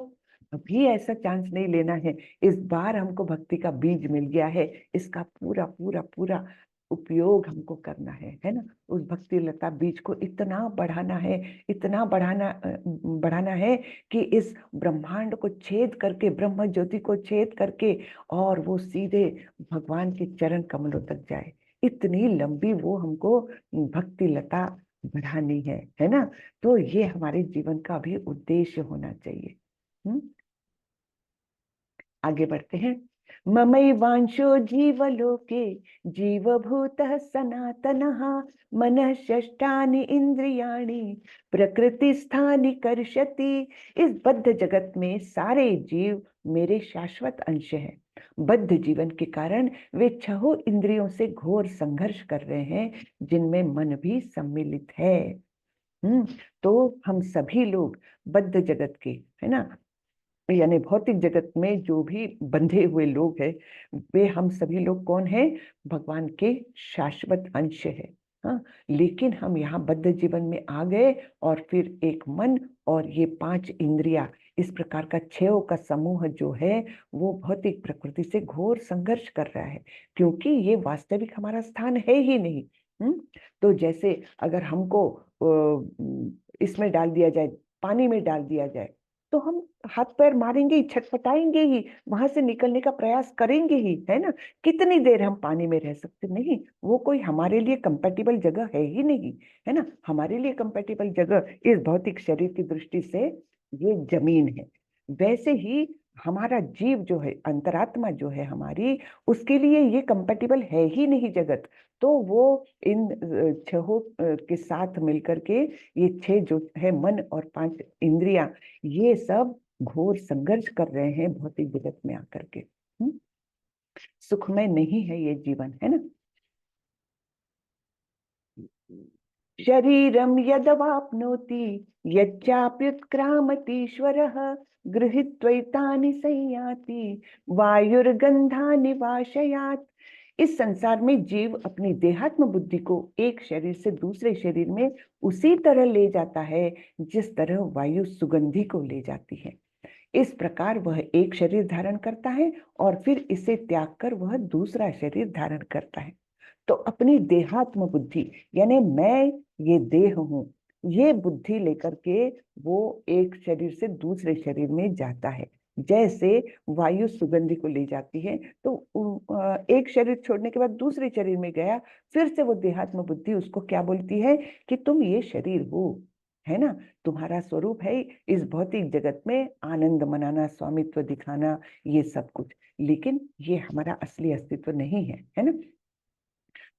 अभी ऐसा चांस नहीं लेना है। इस बार हमको भक्ति का बीज मिल गया है, इसका पूरा पूरा पूरा उपयोग हमको करना है ना। उस भक्ति लता बीज को इतना बढ़ाना है, इतना बढ़ाना है कि इस ब्रह्मांड को छेद करके, ब्रह्म ज्योति को छेद करके, और वो सीधे भगवान के चरण कमलों तक जाए। इतनी लंबी वो हमको भक्ति लता बढ़ानी है ना। तो ये हमारे जीवन का भी उद्देश्य होना चाहिए। हम्म आगे बढ़ते हैं। ममैवांशो जीवलोके जीवभूतः सनातनः मनः षष्ठानि इंद्रियाणि प्रकृतिस्थानि कर्षति। इस बद्ध जगत में सारे जीव मेरे शाश्वत अंश हैं। बद्ध जीवन के कारण वे छहों इंद्रियों से घोर संघर्ष कर रहे हैं, जिनमें मन भी सम्मिलित है। हम्म तो हम सभी लोग बद्ध जगत के, है ना, यानी भौतिक जगत में जो भी बंधे हुए लोग हैं, वे हम सभी लोग कौन हैं? भगवान के शाश्वत अंश है। हाँ, लेकिन हम यहाँ बद्ध जीवन में आ गए, और फिर एक मन और ये पांच इंद्रिया, इस प्रकार का छयों का समूह जो है, वो भौतिक प्रकृति से घोर संघर्ष कर रहा है, क्योंकि ये वास्तविक हमारा स्थान है ही नहीं। हम्म तो जैसे अगर हमको इसमें डाल दिया जाए, पानी में डाल दिया जाए, तो हम हाथ पैर मारेंगे ही, छटपटाएंगे ही, वहां से निकलने का प्रयास करेंगे ही, है ना। कितनी देर हम पानी में रह सकते? नहीं, वो कोई हमारे लिए कंपेटिबल जगह है ही नहीं, है ना। हमारे लिए कंपेटिबल जगह इस भौतिक शरीर की दृष्टि से ये जमीन है। वैसे ही हमारा जीव जो है, अंतरात्मा जो है हमारी, उसके लिए ये कंपेटिबल है ही नहीं जगत। तो वो इन छहों के साथ मिलकर के, ये छह जो है, मन और पांच इंद्रियां, ये सब घोर संघर्ष कर रहे हैं भौतिक जगत में आकर के। सुखमय नहीं है ये जीवन, है ना। शरीरम यदवाप्नोति यच्चाप्युत्क्रामतीश्वरः गृहीत्वैतानि संयाति वायुर्गंधानि वाशयात्। इस संसार में जीव अपनी देहात्म बुद्धि को एक शरीर से दूसरे शरीर में उसी तरह ले जाता है जिस तरह वायु सुगंधि को ले जाती है। इस प्रकार वह एक शरीर धारण करता है और फिर इसे त्याग कर वह दूसरा शरीर धारण करता है। तो अपनी देहात्म बुद्धि यानी मैं ये देह हूं, ये बुद्धि लेकर के वो एक शरीर से दूसरे शरीर में जाता है। जैसे वायु सुगंधि को ले जाती है, तो एक शरीर छोड़ने के बाद दूसरे शरीर में गया, फिर से वो देहात्म बुद्धि उसको क्या बोलती है कि तुम ये शरीर हो, है ना। तुम्हारा स्वरूप है इस भौतिक जगत में आनंद मनाना, स्वामित्व दिखाना, ये सब कुछ, लेकिन ये हमारा असली अस्तित्व नहीं है ना।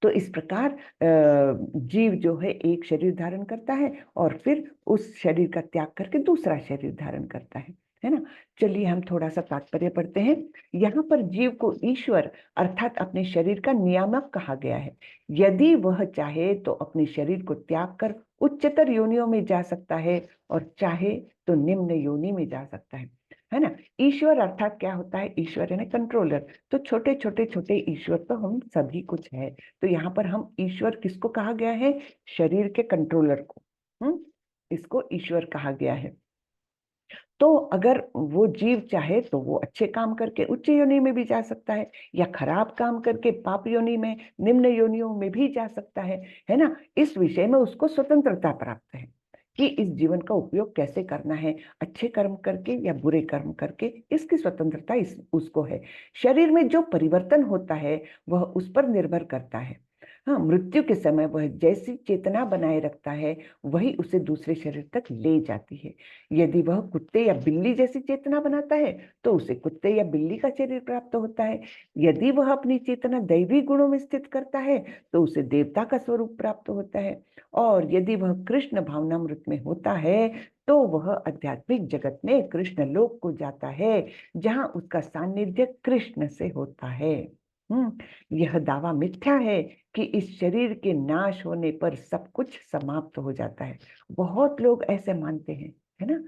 तो इस प्रकार जीव जो है एक शरीर धारण करता है और फिर उस शरीर का त्याग करके दूसरा शरीर धारण करता है ना। चलिए हम थोड़ा सा तात्पर्य पढ़ते हैं। यहाँ पर जीव को ईश्वर अर्थात अपने शरीर का नियामक कहा गया है। यदि वह चाहे तो अपने शरीर को त्याग कर उच्चतर योनियों में जा सकता है और चाहे तो निम्न योनि में जा सकता है ना। ईश्वर अर्थात क्या होता है, ईश्वर यानी कंट्रोलर। तो छोटे छोटे छोटे ईश्वर तो हम सभी कुछ है। तो यहाँ पर हम ईश्वर किसको कहा गया है, शरीर के कंट्रोलर को, इसको ईश्वर कहा गया है। तो अगर वो जीव चाहे तो वो अच्छे काम करके उच्च योनि में भी जा सकता है, या खराब काम करके पाप योनि में, निम्न योनियों में भी जा सकता है ना। इस विषय में उसको स्वतंत्रता प्राप्त है कि इस जीवन का उपयोग कैसे करना है, अच्छे कर्म करके या बुरे कर्म करके, इसकी स्वतंत्रता उसको है। शरीर में जो परिवर्तन होता है वह उस पर निर्भर करता है। हाँ, मृत्यु के समय वह जैसी चेतना बनाए रखता है वही उसे दूसरे शरीर तक ले जाती है। यदि वह कुत्ते या बिल्ली जैसी चेतना बनाता है तो उसे कुत्ते या बिल्ली का शरीर प्राप्त होता है। यदि वह अपनी चेतना दैवी गुणों में स्थित करता है तो उसे देवता का स्वरूप प्राप्त होता है। और यदि वह कृष्ण भावनामृत में होता है तो वह आध्यात्मिक जगत में कृष्ण लोक को जाता है, जहां उसका सानिध्य कृष्ण से होता है। यह दावा मिथ्या है कि इस शरीर के नाश होने पर सब कुछ समाप्त हो जाता है। बहुत लोग ऐसे मानते हैं, है ना।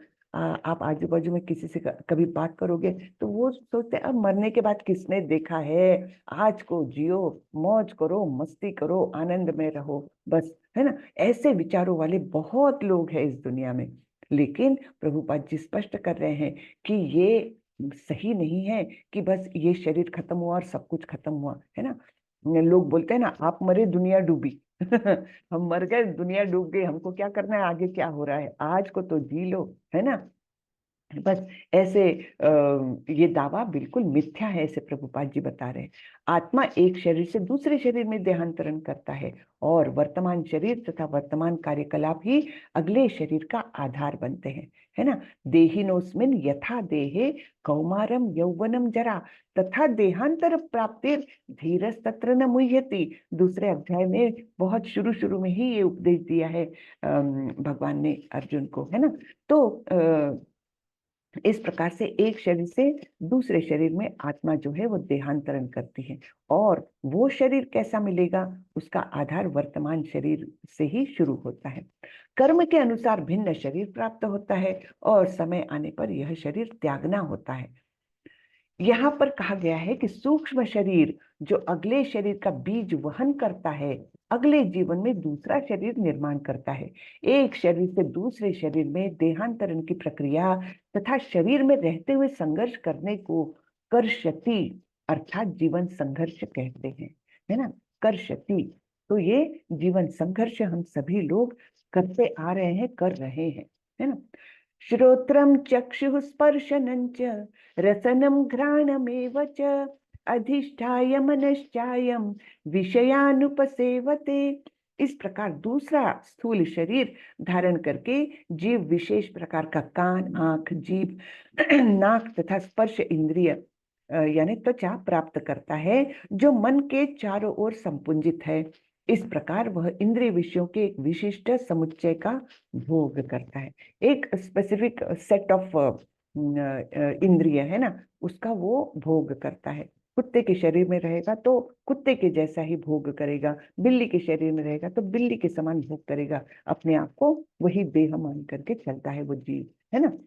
आप आजू बाजू में किसी से कभी बात करोगे तो वो सोचते हैं अब मरने के बाद किसने देखा है, आज को जियो, मौज करो, मस्ती करो, आनंद में रहो बस, है ना। ऐसे विचारों वाले बहुत लोग हैं इस दुनिया में। लेकिन प्रभुपाद जी स्पष्ट कर रहे हैं कि ये सही नहीं है कि बस ये शरीर खत्म हुआ और सब कुछ खत्म हुआ, है ना। लोग बोलते हैं ना, आप मरे दुनिया डूबी। हम मर गए दुनिया डूब गई, हमको क्या करना है, आगे क्या हो रहा है, आज को तो जी लो, है ना। बस ऐसे ये दावा बिल्कुल मिथ्या है, ऐसे प्रभुपाद जी बता रहे हैं। आत्मा एक शरीर से दूसरे शरीर में देहांतरण करता है और वर्तमान शरीर तथा वर्तमान कार्यकलाप ही अगले शरीर का आधार बनते हैं, है ना। देहिनोस्मिन यथा देहे कौमारम यौवनम जरा तथा देहांतर प्राप्तिर धीरज तत्र न मुह्यति। दूसरे अध्याय में बहुत शुरू शुरू में ही ये उपदेश दिया है भगवान ने अर्जुन को, है ना। तो इस प्रकार से एक शरीर से दूसरे शरीर में आत्मा जो है वो देहांतरण करती है। और वो शरीर कैसा मिलेगा, उसका आधार वर्तमान शरीर से ही शुरू होता है। कर्म के अनुसार भिन्न शरीर प्राप्त होता है और समय आने पर यह शरीर त्यागना होता है। यहाँ पर कहा गया है कि सूक्ष्म शरीर जो अगले शरीर का बीज वहन करता है, अगले जीवन में दूसरा शरीर निर्माण करता है। एक शरीर से दूसरे शरीर में देहांतरण की प्रक्रिया तथा शरीर में रहते हुए संघर्ष करने को कर्षति अर्थात जीवन संघर्ष कहते हैं, है ना। कर्षति, तो ये जीवन संघर्ष हम सभी लोग करते आ रहे हैं, कर रहे हैं, है ना। श्रोत्रम चक्षुः स्पर्शनं च रसनं घ्राणमेव च अधिष्ठाय मनश्चायं विषयानुपसेवते। इस प्रकार दूसरा स्थूल शरीर धारण करके जीव विशेष प्रकार का कान, आंख, जीभ, नाक तथा स्पर्श इंद्रिय यानी त्वचा प्राप्त करता है, जो मन के चारों ओर संपुंजित है। इस प्रकार वह इंद्रिय विषयों के एक विशिष्ट समुच्चय का भोग करता है। एक स्पेसिफिक सेट ऑफ इंद्रिय है ना, उसका वो भोग करता है। कुत्ते के शरीर में रहेगा तो कुत्ते के जैसा ही भोग करेगा, बिल्ली के शरीर में रहेगा तो बिल्ली के समान भोग करेगा, अपने आप को वही देह मान करके चलता है वो जीव, है ना।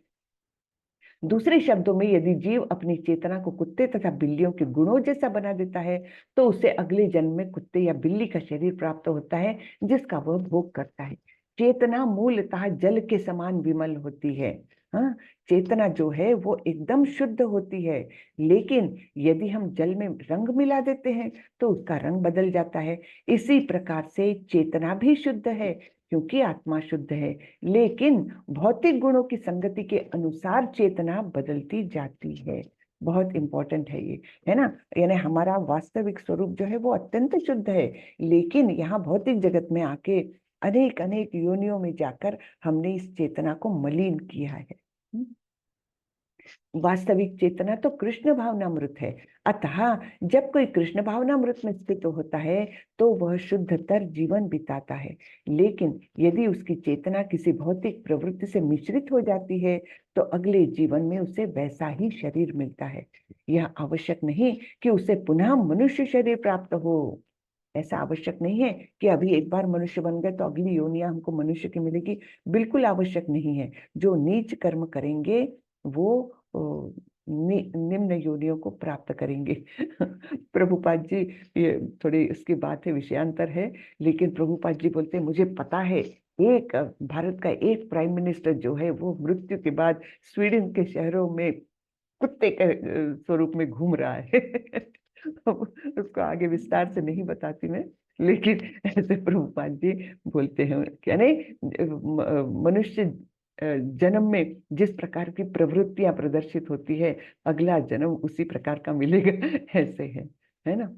दूसरे शब्दों में यदि जीव अपनी चेतना को कुत्ते तथा बिल्लियों के गुणों जैसा बना देता है तो उसे अगले जन्म में कुत्ते या बिल्ली का शरीर प्राप्त होता है जिसका वह भोग करता है। चेतना मूलतः जल के समान विमल होती है। हाँ, चेतना जो है वो एकदम शुद्ध होती है, लेकिन यदि हम जल में रंग मिला देते हैं तो उसका रंग बदल जाता है। इसी प्रकार से चेतना भी शुद्ध है क्योंकि आत्मा शुद्ध है, लेकिन भौतिक गुणों की संगति के अनुसार चेतना बदलती जाती है। बहुत इंपॉर्टेंट है ये, है ना। यानी हमारा वास्तविक स्वरूप जो है वो अत्यंत शुद्ध है, लेकिन यहाँ भौतिक जगत में आके अनेक अनेक योनियों में जाकर हमने इस चेतना को मलिन किया है। वास्तविक चेतना तो कृष्ण भावनामृत है। अतः जब कोई कृष्ण भावनामृत में स्थित होता है तो वह शुद्धतर जीवन बिताता है, लेकिन यदि उसकी चेतना किसी भौतिक प्रवृत्ति से मिश्रित हो जाती है तो अगले जीवन में उसे वैसा ही शरीर मिलता है। यह आवश्यक नहीं कि उसे पुनः मनुष्य शरीर प्राप्त हो। ऐसा आवश्यक नहीं है कि अभी एक बार मनुष्य बन गए तो अगली योनिया हमको मनुष्य की मिलेगी, बिल्कुल आवश्यक नहीं है। जो नीच कर्म करेंगे वो निम्न योनियों को प्राप्त करेंगे। प्रभुपाद जी, ये थोड़ी इसकी बात है, विषयांतर है, लेकिन प्रभुपाद जी बोलते हैं मुझे पता है एक भारत का एक प्राइम मिनिस्टर जो है वो मृत्यु के बाद स्वीडन के शहरों में कुत्ते के स्वरूप में घूम रहा है। उसको आगे विस्तार से नहीं बताती मैं, लेकिन ऐसे प्रभुपाद जी बोलते हैं, यानी मनुष्य जन्म में जिस प्रकार की प्रवृत्तियां प्रदर्शित होती है अगला जन्म उसी प्रकार का मिलेगा। ऐसे है ना।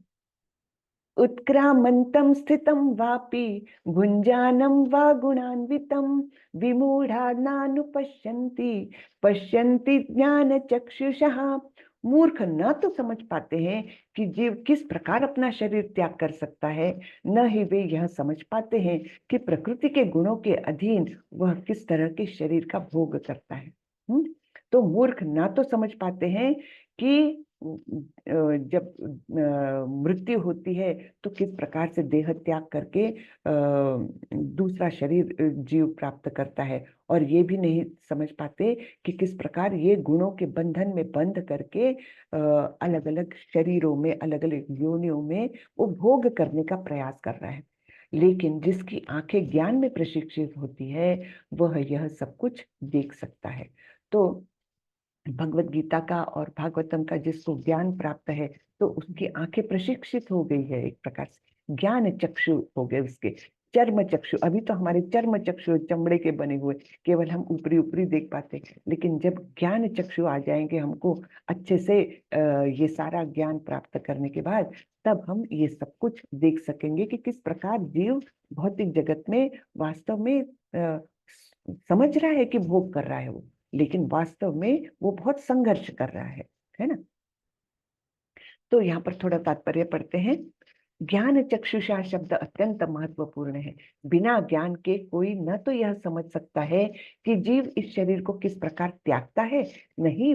उत्क्रामन्तं स्थितं वापि भुञ्जानं वा गुणान्वितं विमूढ़ा नानुपश्यन्ति पश्यन्ति ज्ञानचक्षुषः। मूर्ख न तो समझ पाते हैं कि जीव किस प्रकार अपना शरीर त्याग कर सकता है, न ही वे यह समझ पाते हैं कि प्रकृति के गुणों के अधीन वह किस तरह के शरीर का भोग करता है। तो मूर्ख ना तो समझ पाते हैं कि जब मृत्यु होती है तो किस प्रकार से देह त्याग करके दूसरा शरीर जीव प्राप्त करता है, और ये भी नहीं समझ पाते कि किस प्रकार ये गुणों के बंधन में बंध करके अलग अलग शरीरों में अलग अलग योनियों में वो भोग करने का प्रयास कर रहा है। लेकिन जिसकी आंखें ज्ञान में प्रशिक्षित होती है वह यह सब कुछ देख सकता है। तो भगवत गीता का और भागवतम का जिसको ज्ञान प्राप्त है तो उसकी आंखें प्रशिक्षित हो गई है, एक प्रकार से ज्ञान चक्षु हो गए उसके। चर्म चक्षु, अभी तो हमारे चर्म चक्षु चमड़े के बने हुए, केवल हम ऊपरी ऊपरी देख पाते, लेकिन जब ज्ञान चक्षु आ जाएंगे हमको अच्छे से ये सारा ज्ञान प्राप्त करने के बाद, तब हम ये सब कुछ देख सकेंगे कि किस प्रकार जीव भौतिक जगत में वास्तव में समझ रहा है कि भोग कर रहा है वो, लेकिन वास्तव में वो बहुत संघर्ष कर रहा है ना। तो यहाँ पर थोड़ा तात्पर्य पढ़ते हैं। ज्ञान चक्षुषा शब्द अत्यंत महत्वपूर्ण है। बिना ज्ञान के कोई न तो यह समझ सकता है कि जीव इस शरीर को किस प्रकार त्यागता है, नहीं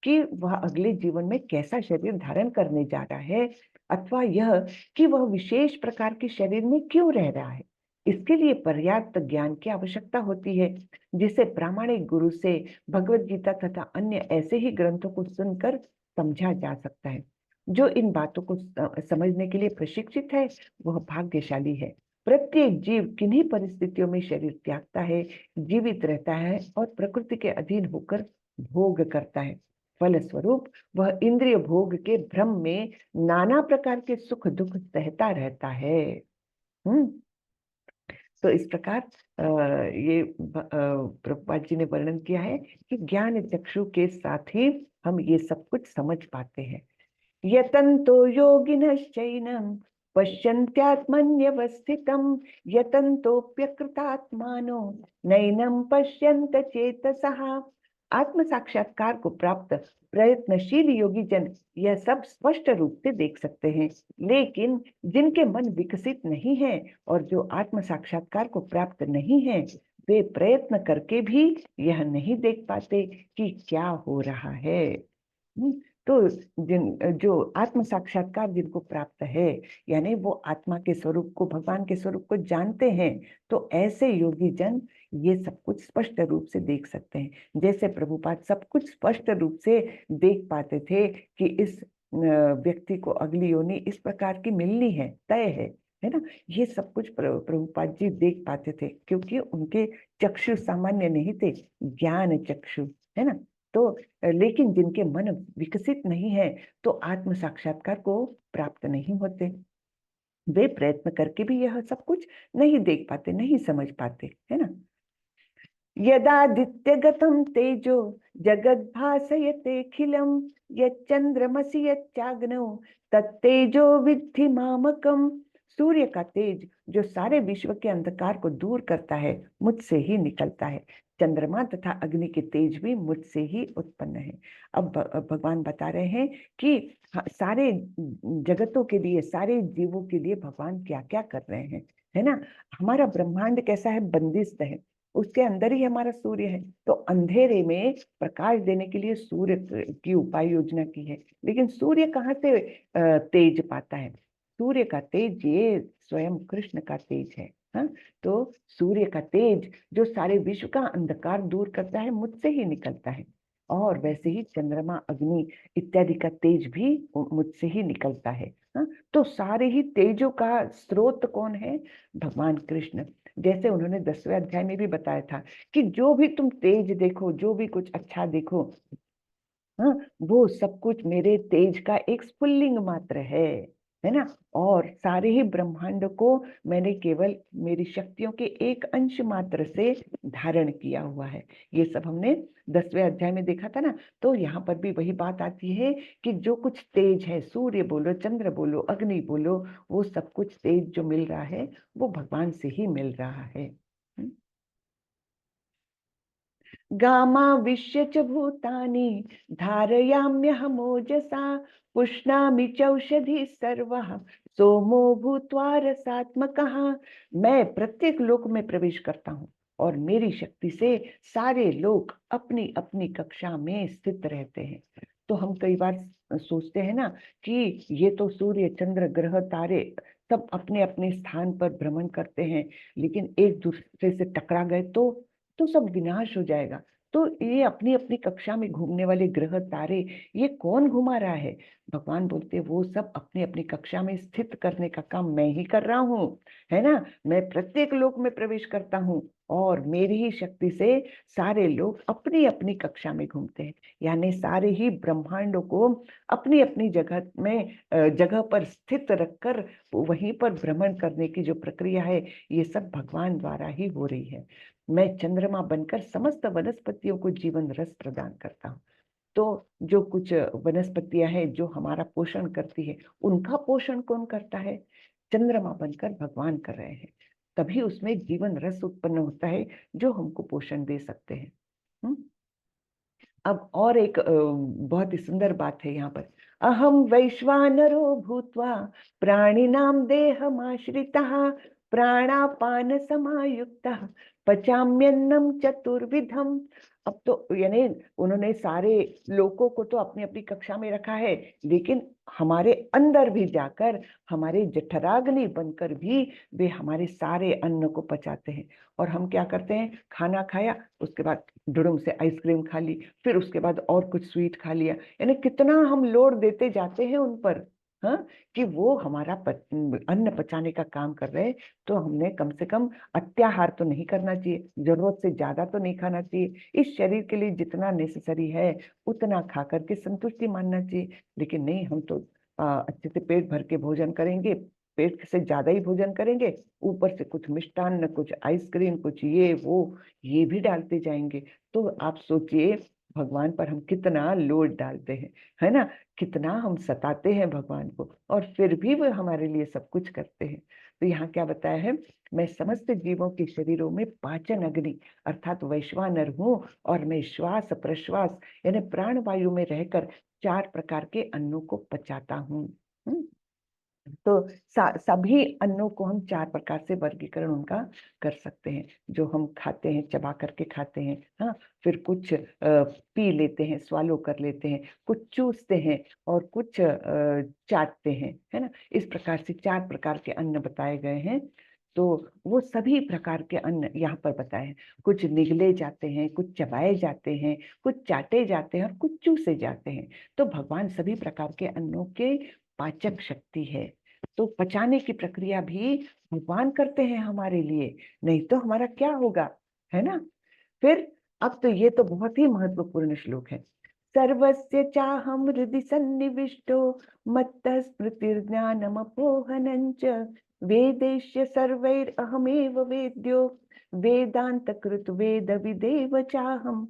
कि वह अगले जीवन में कैसा शरीर धारण करने जा रहा है, अथवा यह कि वह विशेष प्रकार के शरीर में क्यों रह रहा है। इसके लिए पर्याप्त ज्ञान की आवश्यकता होती है, जिसे प्रामाणिक गुरु से भगवत गीता तथा अन्य ऐसे ही ग्रंथों को सुनकर समझा जा सकता है। जो इन बातों को समझने के लिए प्रशिक्षित है वह भाग्यशाली है। प्रत्येक जीव किन्हीं परिस्थितियों में शरीर त्यागता है, जीवित रहता है और प्रकृति के अधीन होकर भोग करता है। फलस्वरूप वह इंद्रिय भोग के भ्रम में नाना प्रकार के सुख दुख सहता रहता है। हम्म तो इस प्रकार ये प्रभुपाद जी ने वर्णन किया है कि ज्ञान चक्षु के साथ ही हम ये सब कुछ समझ पाते हैं। यतन्तो योगिनश्चैनं पश्यन्त्यात्मन्यवस्थितं यतन्तोऽप्यकृतात्मानो नैनं पश्यन्त चेतसः। आत्म साक्षात्कार को प्राप्त प्रयत्नशील योगी जन यह सब स्पष्ट रूप से देख सकते हैं, लेकिन जिनके मन विकसित नहीं है और जो आत्म साक्षात्कार को प्राप्त नहीं है वे प्रयत्न करके भी यह नहीं देख पाते कि क्या हो रहा है। तो जो आत्म साक्षात्कार जिनको प्राप्त है, यानी वो आत्मा के स्वरूप को, भगवान के स्वरूप को जानते हैं, तो ऐसे योगी जन ये सब कुछ स्पष्ट रूप से देख सकते हैं। जैसे प्रभुपाद सब कुछ स्पष्ट रूप से देख पाते थे कि इस व्यक्ति को अगली योनि इस प्रकार की मिलनी है, तय है ना। ये सब कुछ प्रभुपाद जी देख पाते थे, क्योंकि उनके चक्षु सामान्य नहीं थे, ज्ञान चक्षु, है ना। तो लेकिन जिनके मन विकसित नहीं है, तो आत्म साक्षात्कार को प्राप्त नहीं होते। वे प्रयत्न करके भी यह सब कुछ नहीं देख पाते, नहीं समझ पाते, है ना। यदादित्यगतं तेजो जगद्भासयतेऽखिलं यच्चंद्रमसि यच्चाग्नौ तत्तेजो विद्धि मामकम। सूर्य का तेज जो सारे विश्व के अंधकार को दूर करता है, मुझसे ही निकलता है। चंद्रमा तथा अग्नि के तेज भी मुझसे ही उत्पन्न है। अब भगवान बता रहे हैं कि सारे जगतों के लिए, सारे जीवों के लिए भगवान क्या क्या कर रहे हैं, है ना। हमारा ब्रह्मांड कैसा है, बंदिस्त है, उसके अंदर ही हमारा सूर्य है। तो अंधेरे में प्रकाश देने के लिए सूर्य की उपाय योजना की है। लेकिन सूर्य कहाँ से तेज पाता है? सूर्य का तेज ये स्वयं कृष्ण का तेज है। हाँ, तो सूर्य का तेज जो सारे विश्व का अंधकार दूर करता है, मुझसे ही निकलता है। और वैसे ही चंद्रमा, अग्नि इत्यादि का तेज भी मुझसे ही निकलता है। हाँ, तो सारे ही तेजों का स्रोत कौन है? भगवान कृष्ण। जैसे उन्होंने 10वें अध्याय में भी बताया था कि जो भी तुम तेज देखो, जो भी कुछ अच्छा देखो, हाँ, वो सब कुछ मेरे तेज का एक स्फुल्लिंग मात्र है ना। और सारे ही ब्रह्मांड को मैंने केवल मेरी शक्तियों के एक अंश मात्र से धारण किया हुआ है। ये सब हमने 10वें अध्याय में देखा था ना। तो यहाँ पर भी वही बात आती है कि जो कुछ तेज है, सूर्य बोलो, चंद्र बोलो, अग्नि बोलो, वो सब कुछ तेज जो मिल रहा है, वो भगवान से ही मिल रहा है। गामाविश्य च भूतानि धारयाम्यहमोजसा पुष्णामि चौषधि सर्वः सोमो भूत्वा रसात्मकः। मैं प्रत्येक लोक में प्रवेश करता हूँ और मेरी शक्ति से सारे लोग अपनी अपनी कक्षा में स्थित रहते हैं। तो हम कई बार सोचते हैं ना कि ये तो सूर्य, चंद्र, ग्रह, तारे सब अपने अपने स्थान पर भ्रमण करते हैं, लेकिन एक दूसरे से टकरा गए तो सब विनाश हो जाएगा। तो ये अपनी अपनी कक्षा में घूमने वाले ग्रह, तारे, ये कौन घुमा रहा है? भगवान बोलते वो सब अपनी अपनी कक्षा में स्थित करने का काम मैं ही कर रहा हूँ, है ना। मैं प्रत्येक लोक में प्रवेश करता हूँ और मेरी ही शक्ति से सारे लोग अपनी अपनी कक्षा में घूमते हैं। यानी सारे ही ब्रह्मांडों को अपनी अपनी जगह में, जगह पर स्थित रखकर वहीं पर भ्रमण करने की जो प्रक्रिया है, ये सब भगवान द्वारा ही हो रही है। मैं चंद्रमा बनकर समस्त वनस्पतियों को जीवन रस प्रदान करता हूँ। तो जो कुछ वनस्पतियां हैं जो हमारा पोषण करती है, उनका पोषण कौन करता है? चंद्रमा बनकर भगवान कर रहे हैं। तभी उसमें जीवन रस उत्पन्न होता है जो हमको पोषण दे सकते हैं। हम्म? अब और एक बहुत ही सुंदर बात है यहाँ पर। अहम वैश्वानरो भूत्वा प्राणिनां देहमाश्रितः प्राणापान समायुक्तः पचाम्यन्नम चतुर्विधम। अब तो यानी उन्होंने सारे लोगों को तो अपनी अपनी कक्षा में रखा है, लेकिन हमारे अंदर भी जाकर हमारे जठराग्नि बनकर भी वे हमारे सारे अन्न को पचाते हैं। और हम क्या करते हैं? खाना खाया, उसके बाद डुडुम से आइसक्रीम खा ली, फिर उसके बाद और कुछ स्वीट खा लिया। यानी कितना हम लोड देते जाते हैं उन पर, हाँ, कि वो हमारा अन्न पचाने का काम कर रहे हैं। तो हमने कम से कम अत्याहार तो नहीं करना चाहिए, जरूरत से ज्यादा तो नहीं खाना चाहिए। इस शरीर के लिए जितना नेसेसरी है उतना खा करके संतुष्टि मानना चाहिए। लेकिन नहीं, हम तो अच्छे से पेट भर के भोजन करेंगे, पेट से ज्यादा ही भोजन करेंगे, ऊपर से कुछ मिष्टान्न, कुछ आइसक्रीम, कुछ ये वो, ये भी डालते जाएंगे। तो आप सोचिए भगवान पर हम कितना लोड डालते हैं, है ना। कितना हम सताते हैं भगवान को, और फिर भी वो हमारे लिए सब कुछ करते हैं। तो यहाँ क्या बताया है? मैं समस्त जीवों के शरीरों में पाचन अग्नि अर्थात वैश्वानर हूँ, और मैं श्वास प्रश्वास यानी प्राण वायु में रहकर 4 प्रकार के अन्नों को पचाता हूँ। तो सभी अन्नों को हम 4 प्रकार से वर्गीकरण उनका कर सकते हैं। जो हम खाते हैं, चबा करके खाते हैं, हाँ, फिर कुछ पी लेते हैं, स्वालो कर लेते हैं, कुछ चूसते हैं और कुछ चाटते हैं, है ना। इस प्रकार से 4 प्रकार के अन्न बताए गए हैं। तो वो सभी प्रकार के अन्न यहाँ पर बताए हैं। कुछ निगले जाते हैं, कुछ चबाए जाते हैं, कुछ चाटे जाते हैं और कुछ चूसे जाते हैं। तो भगवान सभी प्रकार के अन्नों के पाचक शक्ति है। तो पचाने की प्रक्रिया भी भगवान करते हैं हमारे लिए, नहीं तो हमारा क्या होगा, है ना। फिर अब तो ये तो बहुत ही महत्वपूर्ण श्लोक है। सर्वस्य चाहम हृदि सन्निविष्टो मत्तः स्मृतिर्ज्ञानमपोहनं च वेदैश्च सर्वैरहमेव वेद्यो वेदान्तकृत वेद विदेव चाहम।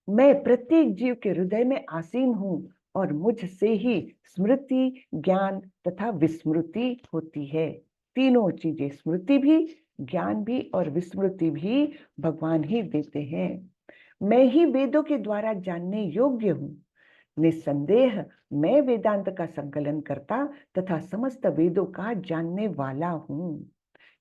मैं प्रत्येक जीव के हृदय में आसीन हूँ और मुझसे ही स्मृति, ज्ञान तथा विस्मृति होती है। तीनों चीजें, स्मृति भी, ज्ञान भी और विस्मृति भी भगवान ही देते हैं। मैं ही वेदों के द्वारा जानने योग्य हूँ। निस्संदेह मैं वेदांत का संकलन करता तथा समस्त वेदों का जानने वाला हूँ।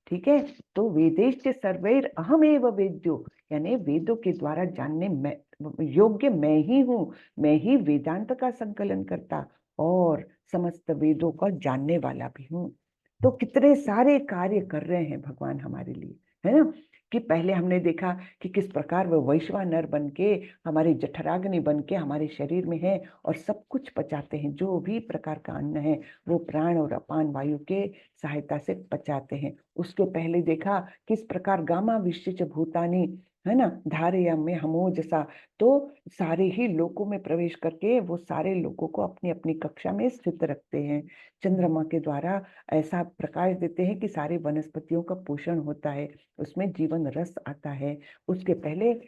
ठीक है। तो वेदेश्च सर्वैर अहमेव वेद्यो, यानी वेदों के द्वारा जानने मैं योग्य मैं ही हूँ। मैं ही वेदांत का संकलन करता और समस्त वेदों को जानने वाला भी हूँ। तो कितने सारे कार्य कर रहे हैं भगवान हमारे लिए, है ना। कि पहले हमने देखा कि किस प्रकार वो वैश्वानर बन के, हमारे जठराग्नि बन के हमारे शरीर में है और सब कुछ पचाते हैं। जो भी प्रकार का अन्न है वो प्राण और अपान वायु के सहायता से पचाते हैं। उसके पहले देखा किस प्रकार गामा विश्च भूतानि, है ना, धारया में हमो जैसा। तो सारे ही लोकों में प्रवेश करके वो सारे लोगों को अपनी अपनी कक्षा में स्थित रखते हैं। चंद्रमा के द्वारा ऐसा प्रकाश देते हैं कि सारे वनस्पतियों का पोषण होता है, उसमें जीवन रस आता है। उसके पहले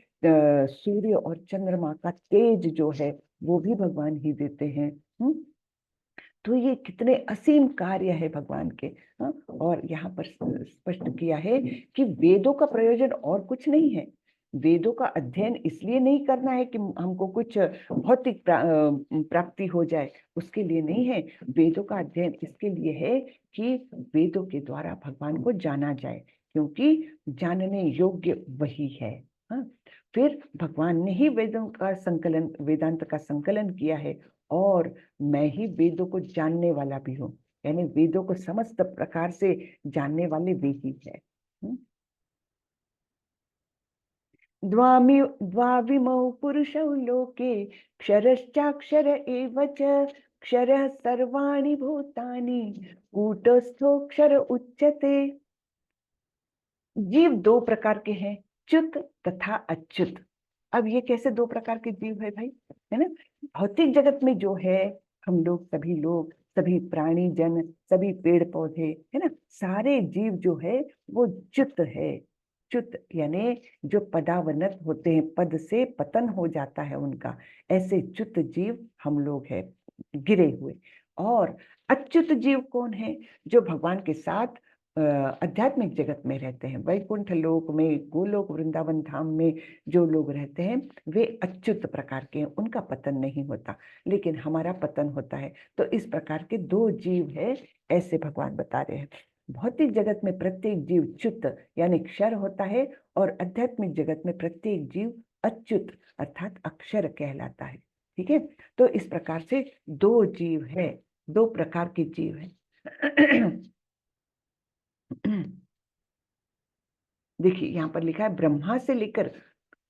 सूर्य और चंद्रमा का तेज जो है वो भी भगवान ही देते हैं। तो ये कितने असीम कार्य है भगवान के। हाँ? और यहाँ पर स्पष्ट किया है कि वेदों का प्रयोजन और कुछ नहीं है। वेदों का अध्ययन इसलिए नहीं करना है कि हमको कुछ भौतिक प्राप्ति हो जाए, उसके लिए नहीं है। वेदों का अध्ययन इसके लिए है कि वेदों के द्वारा भगवान को जाना जाए, क्योंकि जानने योग्य वही है। हाँ? फिर भगवान ने ही वेदों का संकलन, वेदांत का संकलन किया है। और मैं ही वेदों को जानने वाला भी हूँ, यानी वेदों को समस्त प्रकार से जानने वाले वे ही है। द्वाविमौ पुरुषौ लोके क्षरश्चाक्षर एव च क्षरः सर्वाणि भूतानि कूटस्थोऽक्षर उच्यते। जीव दो प्रकार के हैं, च्युत तथा अच्युत। अब ये कैसे दो प्रकार के जीव है भाई, है ना। भौतिक जगत में जो है, हम लोग, सभी लोग, सभी प्राणी जन, सभी पेड़ पौधे, है ना, सारे जीव जो है वो च्युत है। च्युत यानी जो पदावनत होते हैं, पद से पतन हो जाता है उनका, ऐसे च्युत जीव हम लोग हैं, गिरे हुए। और अच्युत जीव कौन है? जो भगवान के साथ आध्यात्मिक जगत में रहते हैं, वैकुंठ लोक में, गोलोक वृंदावन धाम में जो लोग रहते हैं वे अच्युत प्रकार के हैं, उनका पतन नहीं होता, लेकिन हमारा पतन होता है। तो इस प्रकार के दो जीव है, ऐसे भगवान बता रहे हैं। भौतिक जगत में प्रत्येक जीव च्युत यानी क्षर होता है, और आध्यात्मिक जगत में प्रत्येक जीव अच्युत अर्थात अक्षर कहलाता है। ठीक है। तो इस प्रकार से दो जीव है, दो प्रकार के जीव है। देखिए यहाँ पर लिखा है, ब्रह्मा से लेकर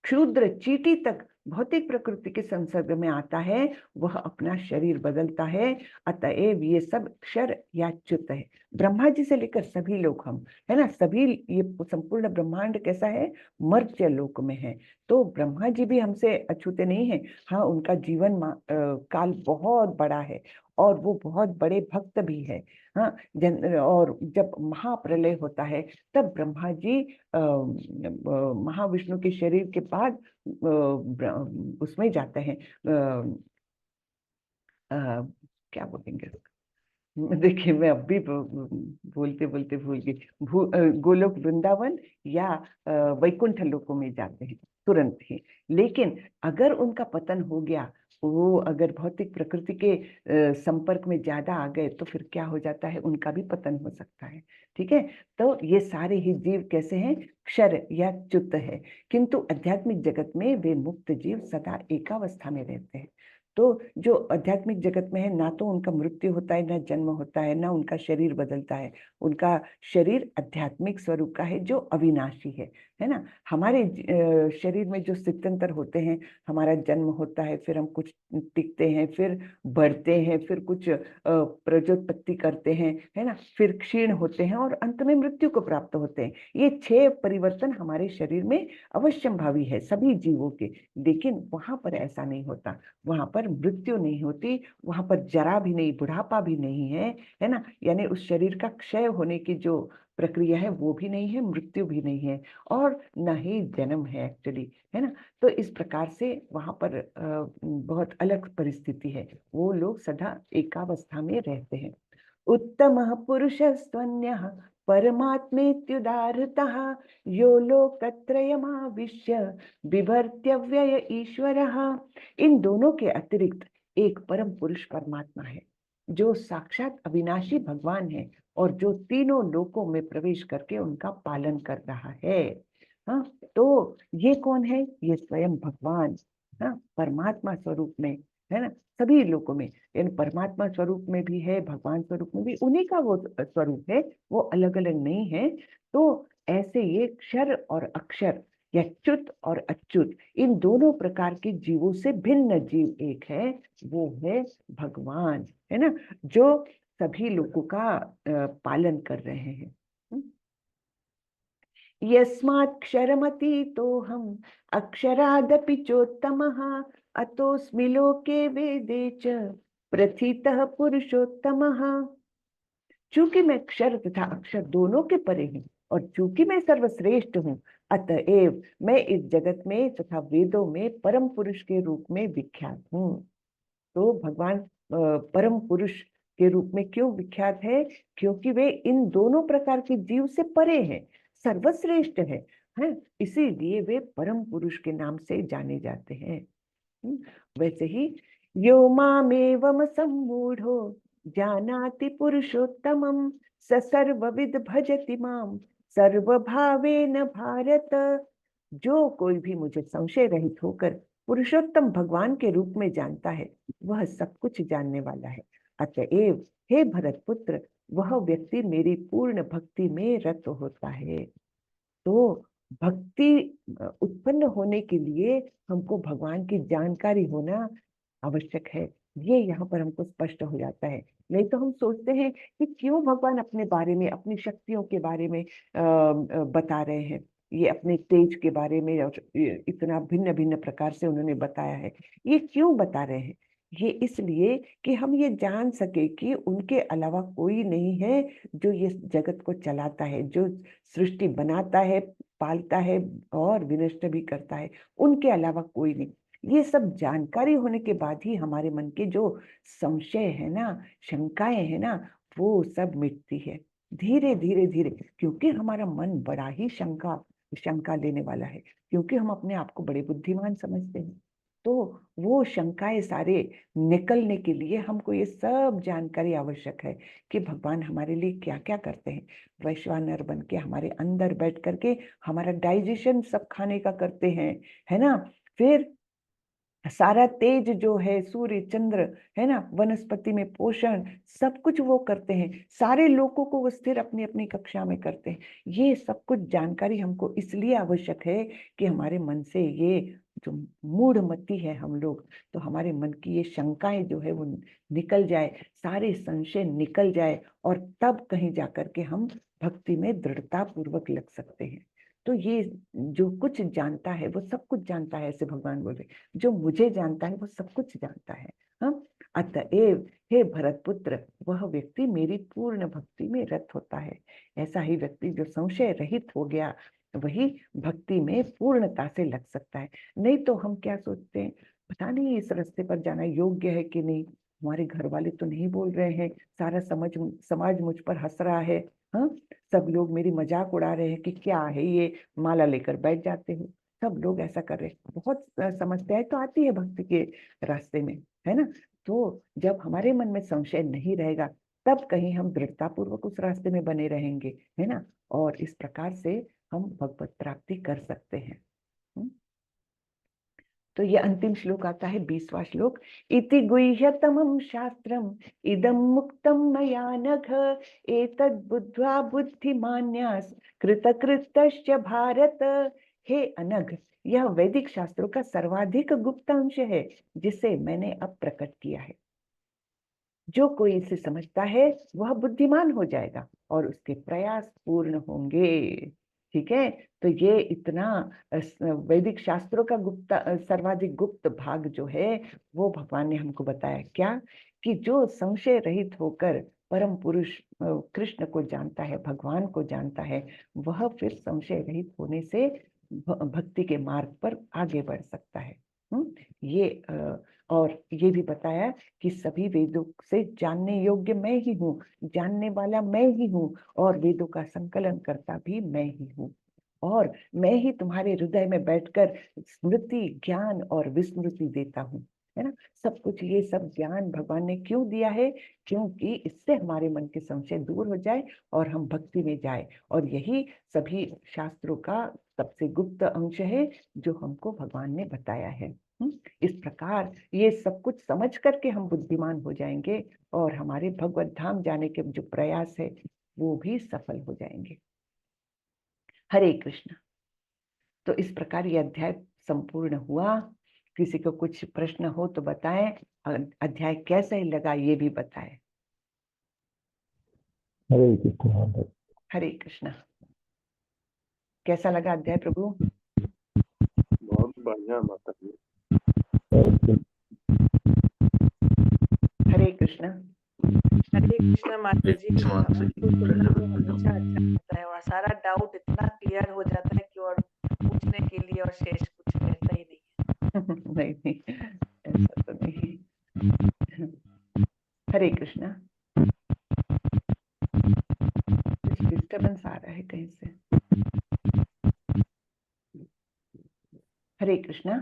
क्षुद्र चींटी तक भौतिक प्रकृति के संसर्ग में आता है, वह अपना शरीर बदलता है। अतएव ये सब क्षर या च्युत है। ब्रह्मा जी से लेकर सभी लोग हम, है ना, सभी ये संपूर्ण ब्रह्मांड कैसा है? मर्त्य लोक में है। तो ब्रह्मा जी भी हमसे अछूते नहीं है। हाँ, उनका जीवन काल बहुत बड़ा है और वो बहुत बड़े भक्त भी है। हाँ, और जब महाप्रलय होता है तब ब्रह्मा जी महाविष्णु के शरीर के बाद उसमें जाते हैं, क्या बोलेंगे, देखिए मैं अब भी बोलते बोलते भूल गई। गोलोक वृंदावन या वैकुंठ लोकों में जाते हैं तुरंत ही। लेकिन अगर उनका पतन हो गया, वो अगर भौतिक प्रकृति के संपर्क में ज्यादा आ गए तो फिर क्या हो जाता है, उनका भी पतन हो सकता है। ठीक है, तो ये सारे ही जीव कैसे हैं, क्षर या च्युत है, किंतु आध्यात्मिक जगत में वे मुक्त जीव सदा एकावस्था में रहते हैं। तो जो आध्यात्मिक जगत में है, ना तो उनका मृत्यु होता है, ना जन्म होता है, ना उनका शरीर बदलता है। उनका शरीर आध्यात्मिक स्वरूप का है जो अविनाशी है ना। हमारे शरीर में जो स्थित्यंतर होते हैं, हमारा जन्म होता है, फिर हम कुछ टिकते हैं, फिर बढ़ते हैं, फिर कुछ प्रजोत्पत्ति करते हैं, है ना, फिर क्षीण होते हैं और अंत में मृत्यु को प्राप्त होते हैं। ये 6 परिवर्तन हमारे शरीर में अवश्यंभावी है सभी जीवों के। लेकिन वहां पर ऐसा नहीं होता, वहां पर मृत्यु नहीं होती, वहां पर जरा भी नहीं, बुढ़ापा भी नहीं है ना। यानी उस शरीर का क्षय होने की जो प्रक्रिया है वो भी नहीं है, मृत्यु भी नहीं है, और न ही जन्म है एक्चुअली, है ना। तो इस प्रकार से वहां पर बहुत अलग परिस्थिति है, वो लोग सदा एकावस्था में रहते हैं। उत्तमः पुरुषस्त्वन्यः परमात्मेत्युदाहृतः यो लोकत्रयमाविश्य बिभर्त्यव्यय ईश्वरः। इन दोनों के अतिरिक्त एक परम पुरुष परमात्मा है, जो साक्षात अविनाशी भगवान है, और जो तीनों लोकों में प्रवेश करके उनका पालन कर रहा है। हाँ, तो ये कौन है, ये स्वयं भगवान, हाँ, परमात्मा स्वरूप में, है ना, सभी लोगों में। इन परमात्मा स्वरूप में भी है, भगवान स्वरूप में भी, उन्हीं का वो स्वरूप है, वो अलग अलग नहीं है। तो ऐसे ये क्षर और अक्षर या च्युत और अच्युत, इन दोनों प्रकार के जीवों से भिन्न जीव एक है, वो है भगवान, है ना, जो सभी लोगों का पालन कर रहे हैं। यस्मात् क्षरमतीतोऽहम् अक्षरादपि चोत्तमः अतोऽस्मि लोके वेदे च प्रथितः पुरुषोत्तमः। चूंकि मैं क्षर तथा अक्षर दोनों के परे हूँ, और चूंकि मैं सर्वश्रेष्ठ हूँ, अतएव मैं इस जगत में तथा वेदों में परम पुरुष के रूप में विख्यात हूँ। तो भगवान परम पुरुष के रूप में क्यों विख्यात है, क्योंकि वे इन दोनों प्रकार के जीव से परे हैं, सर्वश्रेष्ठ है, इसीलिए वे परम पुरुष के नाम से जाने जाते हैं। वैसे ही यो मामेवम सम्मूढ़ो जानाति पुरुषोत्तमं स सर्वविद भजति माम सर्वभावेन भारत। जो कोई भी मुझे संशय रहित होकर पुरुषोत्तम भगवान के रूप में जानता है, वह सब कुछ जानने वाला है। अतएव हे भरत पुत्र, वह व्यक्ति मेरी पूर्ण भक्ति में रत होता है। तो भक्ति उत्पन्न होने के लिए हमको भगवान की जानकारी होना आवश्यक है। ये यहाँ पर हमको स्पष्ट हो जाता है। नहीं तो हम सोचते हैं कि क्यों भगवान अपने बारे में, अपनी शक्तियों के बारे में बता रहे हैं, ये अपने तेज के बारे में, और इतना भिन्न भिन्न प्रकार से उन्होंने बताया है। ये क्यों बता रहे हैं, ये इसलिए कि हम ये जान सके कि उनके अलावा कोई नहीं है जो ये जगत को चलाता है, जो सृष्टि बनाता है, पालता है और विनष्ट भी करता है, उनके अलावा कोई नहीं। ये सब जानकारी होने के बाद ही हमारे मन के जो संशय है ना, शंकाएं है ना, वो सब मिटती है धीरे धीरे धीरे, क्योंकि हमारा मन बड़ा ही शंका लेने वाला है, क्योंकि हम अपने आप को बड़े बुद्धिमान समझते हैं। तो वो शंकाएं सारे निकलने के लिए हमको ये सब जानकारी आवश्यक है कि भगवान हमारे लिए क्या क्या करते हैं। वैश्वानर बन के हमारे अंदर बैठ करके हमारा डाइजेशन सब खाने का करते हैं, है ना। फिर सारा तेज जो है, सूर्य चंद्र, है ना, वनस्पति में पोषण, सब कुछ वो करते हैं। सारे लोगों को वो स्थिर अपनी अपनी कक्षा में करते हैं। ये सब कुछ जानकारी हमको इसलिए आवश्यक है कि हमारे मन से ये जो मूढ़ मति है हम लोग, तो हमारे मन की ये शंकाएं जो है वो निकल जाए, सारे संशय निकल जाए, और तब कहीं जाकर के हम भक्ति में दृढ़ता पूर्वक लग सकते हैं। तो ये जो कुछ जानता है वो सब कुछ जानता है, ऐसे भगवान बोल रहे, जो मुझे जानता है वो सब कुछ जानता है। हाँ, अतएव हे भरत पुत्र, वह व्यक्ति मेरी पूर्ण भक्ति में रत होता है। ऐसा ही व्यक्ति जो संशय रहित हो गया, वही भक्ति में पूर्णता से लग सकता है। नहीं तो हम क्या सोचते हैं, पता नहीं इस रास्ते पर जाना योग्य है कि नहीं, हमारे घर वाले तो नहीं बोल रहे हैं, सारा समाज मुझ पर हंस रहा है, हाँ, सब लोग मेरी मजाक उड़ा रहे हैं कि क्या है ये, माला लेकर बैठ जाते हो। सब लोग ऐसा कर रहे हैं। बहुत समस्याएं तो आती है भक्ति के रास्ते में, है ना। तो जब हमारे मन में संशय नहीं रहेगा तब कहीं हम दृढ़ता पूर्वक उस रास्ते में बने रहेंगे, है ना। और इस प्रकार से हम भगवत प्राप्ति कर सकते हैं। तो ये अंतिम श्लोक आता है 20वां श्लोक। इति गुह्यतमं शास्त्रम इदं मुक्तं मया नघ एतद् बुद्ध्वा बुद्धिमान्यास् कृतकृतश्च भारत। हे अनघ, यह वैदिक शास्त्रों का सर्वाधिक गुप्त अंश है जिसे मैंने अब प्रकट किया है। जो कोई इसे समझता है वह बुद्धिमान हो जाएगा और उसके प्रयास पूर्ण होंगे। ठीक है, तो ये इतना वैदिक शास्त्रों का सर्वाधिक गुप्त भाग जो है वो भगवान ने हमको बताया। क्या कि जो संशय रहित होकर परम पुरुष कृष्ण को जानता है, भगवान को जानता है, वह फिर संशय रहित होने से भक्ति के मार्ग पर आगे बढ़ सकता है। ये और ये भी बताया कि सभी वेदों से जानने योग्य मैं ही हूँ, जानने वाला मैं ही हूँ, और वेदों का संकलन करता भी मैं ही हूँ, और मैं ही तुम्हारे हृदय में बैठकर स्मृति, ज्ञान और विस्मृति देता हूँ, है ना। सब कुछ ये सब ज्ञान भगवान ने क्यों दिया है? क्योंकि इससे हमारे मन के संशय दूर हो जाए और हम भक्ति में जाए। और यही सभी शास्त्रों का सबसे गुप्त अंश है जो हमको भगवान ने बताया है। इस प्रकार ये सब कुछ समझ करके हम बुद्धिमान हो जाएंगे और हमारे भगवत धाम जाने के जो प्रयास है वो भी सफल हो जाएंगे। हरे कृष्ण। तो इस प्रकार ये अध्याय संपूर्ण हुआ। किसी को कुछ प्रश्न हो तो बताएं, अध्याय कैसा लगा ये भी बताएं। हरे कृष्ण। हरे कृष्ण। कैसा लगा अध्याय प्रभु? बहुत बढ़िया माता जी। हरे कृष्ण। हरे कृष्ण माता जी। आपको सुनना तो हमेशा अच्छा लगता है और सारा डाउट इतना क्लियर हो जाता है कि और पूछने के लिए और शेष कुछ रहता ही नहीं है। नहीं नहीं, ऐसा तो नहीं। हरे कृष्ण। कुछ डिस्टर्बेंस आ रहा है कहीं से। हरे कृष्ण।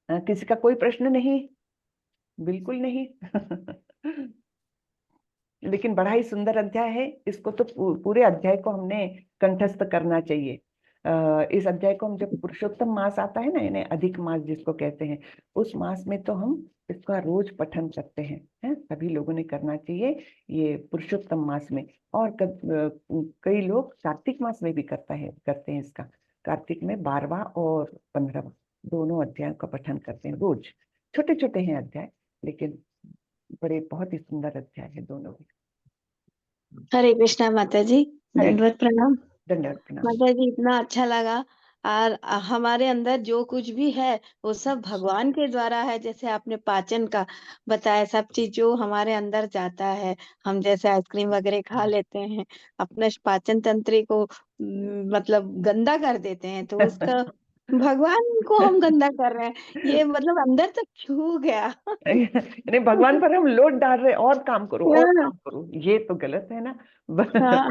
किसी का कोई प्रश्न नहीं? बिल्कुल नहीं। लेकिन बड़ा ही सुंदर अध्याय है। इसको तो पूरे अध्याय को हमने कंठस्थ करना चाहिए। इस अध्याय को हम, जब पुरुषोत्तम मास आता है ना, यानी अधिक मास जिसको कहते हैं, उस मास में तो हम इसका रोज पठन करते हैं, सभी लोगों ने करना चाहिए ये पुरुषोत्तम मास में। और कई लोग कार्तिक मास में भी करते हैं इसका। कार्तिक में 12वां और 15वां दोनों अध्यायों का पठन करते हैं रोज। छोटे छोटे हैं अध्याय, लेकिन बड़े बहुत ही सुंदर अध्याय है दोनों भी। हरे कृष्णा माता जी। हरे दंडवत प्रणाम दंडवत प्रणाम। माता जी। इतना अच्छा लगा। और हमारे अंदर जो कुछ भी है वो सब भगवान के द्वारा है। जैसे आपने पाचन का बताया, सब चीज जो हमारे अंदर जाता है, हम जैसे आइसक्रीम वगैरह खा लेते हैं, अपने पाचन तंत्र को मतलब गंदा कर देते हैं, तो उसका भगवान को हम गंदा कर रहे हैं। ये मतलब अंदर तक छू गया। नहीं, भगवान पर हम लोड डाल रहे, और काम करो और काम करो, ये तो गलत है ना। हाँ।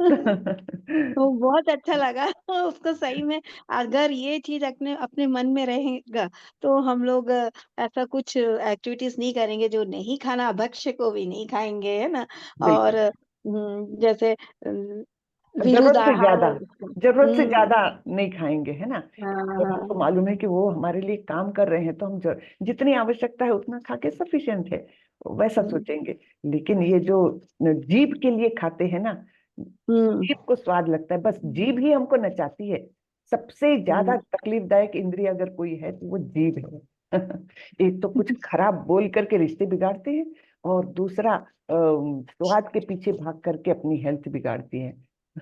तो बहुत अच्छा लगा। उसको सही में अगर ये चीज अपने अपने मन में रहेगा तो हम लोग ऐसा कुछ एक्टिविटीज नहीं करेंगे जो नहीं खाना, भक्ष्य को भी नहीं खाएंगे, है ना। और बिल्कुल। जैसे जरूरत विरुद्ध से आहार। ज्यादा, जरूरत से ज्यादा नहीं खाएंगे, है ना। जब हमको हाँ। मालूम है कि वो हमारे लिए काम कर रहे हैं तो हम जितनी आवश्यकता है उतना खा के सफिशिएंट है, वैसा सोचेंगे। लेकिन ये जो जीभ के लिए खाते हैं ना, जीभ को स्वाद लगता है, बस जीभ ही हमको नचाती है। सबसे ज्यादा तकलीफदायक इंद्रिय अगर कोई है तो वो जीभ है। एक तो कुछ खराब बोल करके रिश्ते बिगाड़ते हैं, और दूसरा स्वाद के पीछे भाग करके अपनी हेल्थ बिगाड़ती है।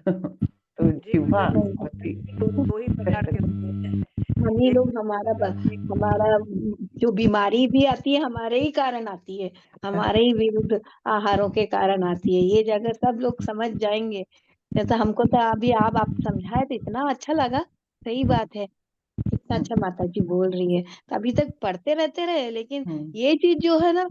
तो जी जिह्वा माता जी, बहुत ही दो ही प्रकार के होते हैं। हम ही एक लोग हमारा जो बीमारी भी आती है हमारे ही कारण आती है, हमारे ही विरुद्ध आहारों के कारण आती है। ये जगह सब लोग समझ जाएंगे। जैसा हमको तो अभी आप समझाए तो इतना अच्छा लगा। सही बात है। इतना अच्छा माता जी बोल रही है। तो अभी तक पढ़ते रहते रहे, लेकिन ये चीज जो है ना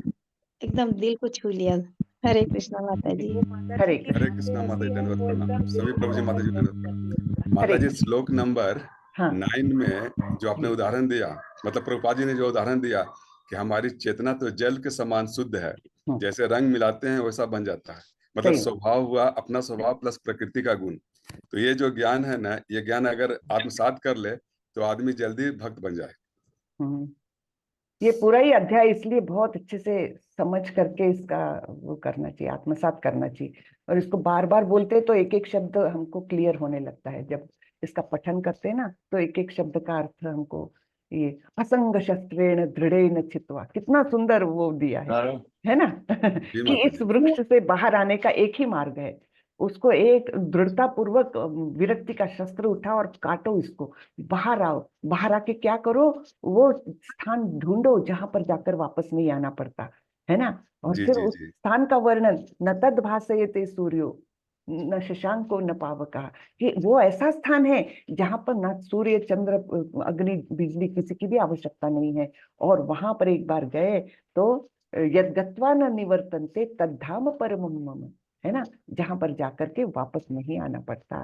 एकदम दिल को छू लिया। हरे कृष्णा माता जी। हरे की हरे बातें कृष्णा माता जी, ऐसी दंडवत हैं, प्रणाम। एकदम सभी प्रभु जी, माता जी दंडवत प्रणाम। माता हरे जी, श्लोक नंबर हाँ 9 में जो आपने उदाहरण दिया, मतलब प्रभुपाद जी ने जो उदाहरण दिया कि हमारी चेतना तो जल के समान शुद्ध है, जैसे रंग मिलाते हैं वैसा बन जाता है। मतलब सही। स्वभाव हुआ अपना स्वभाव प्लस प्रकृति का गुण। तो ये जो ज्ञान है ना, ये ज्ञान अगर आत्मसात कर ले तो आदमी जल्दी भक्त बन जाए। हम्म। ये पूरा ही अध्याय इसलिए बहुत अच्छे से समझ करके इसका वो करना चाहिए, आत्मसात करना चाहिए। और इसको बार बार बोलते हैं तो एक एक शब्द हमको क्लियर होने लगता है। जब इसका पठन करते हैं ना तो एक एक शब्द का अर्थ हमको, ये असंग शस्त्रेण दृढ़ेन चित्वा, कितना सुंदर वो दिया है ना जी कि माता इस जी। वृक्ष से बाहर आने का एक ही मार्ग है, उसको एक दृढ़ता पूर्वक विरक्ति का शस्त्र उठाओ और काटो इसको, बाहर आओ। बाहर आके क्या करो, वो स्थान ढूंढो जहां पर जाकर वापस नहीं आना पड़ता है ना। और जी फिर जी उस जी स्थान का वर्णन, न तद भासयते सूर्यो न शशांको न पावका, कि वो ऐसा स्थान है जहां पर न सूर्य चंद्र अग्नि बिजली किसी की भी आवश्यकता नहीं है। और वहां पर एक बार गए तो यद गत्वा न निवर्तन्ते तद्धाम परमं मम, है ना, जहां पर जाकर के वापस नहीं आना पड़ता।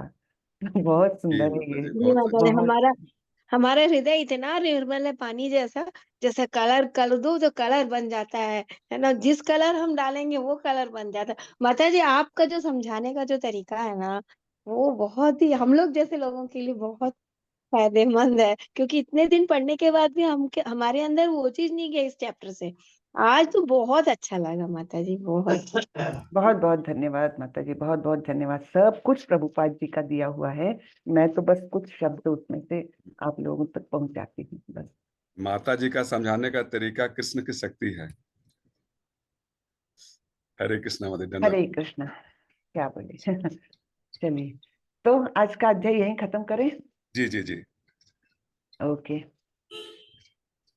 बहुत जी सुंदर है माता ये। जी, जी बहुत माता जी, अच्छा। बहुत। हमारा हृदय इतना निर्मल है, पानी जैसा, जैसे कलर कर दो तो कलर बन जाता है ना। जिस कलर हम डालेंगे वो कलर बन जाता है। माता जी, आपका जो समझाने का जो तरीका है ना, वो बहुत ही हम लोग जैसे लोगों के लिए बहुत फायदेमंद है, क्योंकि इतने दिन पढ़ने के बाद भी हमारे अंदर वो चीज नहीं गई इस चैप्टर से। आज तो बहुत अच्छा लगा माता जी, बहुत। बहुत बहुत धन्यवाद माता जी, बहुत बहुत धन्यवाद। सब कुछ प्रभुपाद जी का दिया हुआ है, मैं तो बस कुछ शब्द उसमें से आप लोगों तक पहुंचाती हूँ बस। माता जी का समझाने का तरीका कृष्ण की शक्ति है। हरे कृष्णा माता जी, हरे दंडवत। कृष्णा, क्या बोले चलिए, तो आज का अध्याय यहीं खत्म करें। जी जी जी। ओके।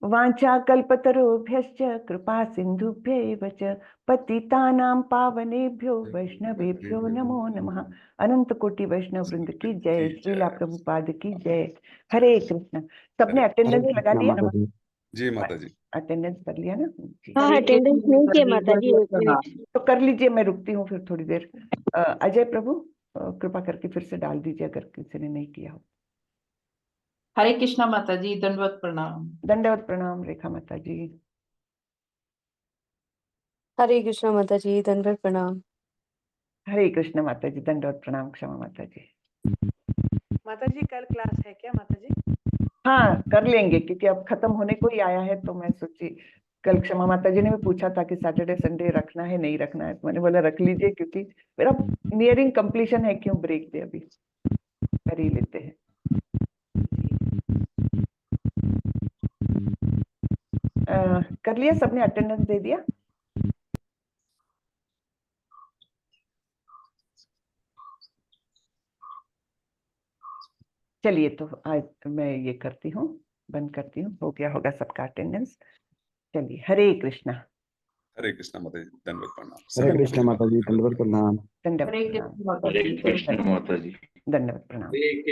वाञ्छा कल्पतरुभ्यश्च कृपा सिन्धुभ्यैव च पतितानां पावनेभ्यो वैष्णवेभ्यो नमो नमः। अनंत कोटि वैष्णव वृंद की जय, श्रीला प्रभुपाद की जय। हरे कृष्ण। सबने हरे अटेंडेंस लगा कृष्णा लिया, माता जी। जी माता जी। अटेंडेंस कर लिया ना जी। हाँ, हरे अटेंडेंस कृष्णा नहीं माता किए जी, माता जी, दंडवत 1 मिनट। प्रणाम। तो कर लीजिए, मैं रुकती हूँ फिर थोड़ी देर। अजय प्रभु, कृपा करके फिर से डाल दीजिए अगर किसी ने नहीं किया हो। हरे कृष्णा माता जी, दंडवत प्रणाम। दंडवत प्रणाम रेखा माता जी। हरे कृष्णा माता जी, दंडवत प्रणाम। हरे कृष्ण माता जी, दंडवत प्रणाम, क्षमा माता जी। माता जी कल क्लास है क्या माता जी? हाँ कर लेंगे, क्योंकि अब खत्म होने को ही आया है। तो मैं सोची, कल क्षमा माता जी ने भी पूछा था कि सैटरडे संडे रखना है नहीं रखना है, तो मैंने बोला रख लीजिए, क्योंकि मेरा नियरिंग कंप्लीशन है, क्यों ब्रेक दे, अभी कर ही लेते हैं। कर लिया सबने, अटेंडेंस दे दिया। चलिए, तो आज मैं ये करती हूँ, बंद करती हूँ, हो गया होगा सबका अटेंडेंस। चलिए, हरे कृष्णा। हरे कृष्णा माता जी, दंडवत प्रणाम। हरे सभी कृष्णा माता जी, दंडवत प्रणाम। दंडवत हरे प्रणाम, कृष्णा माता जी। दंडवत प्रणाम।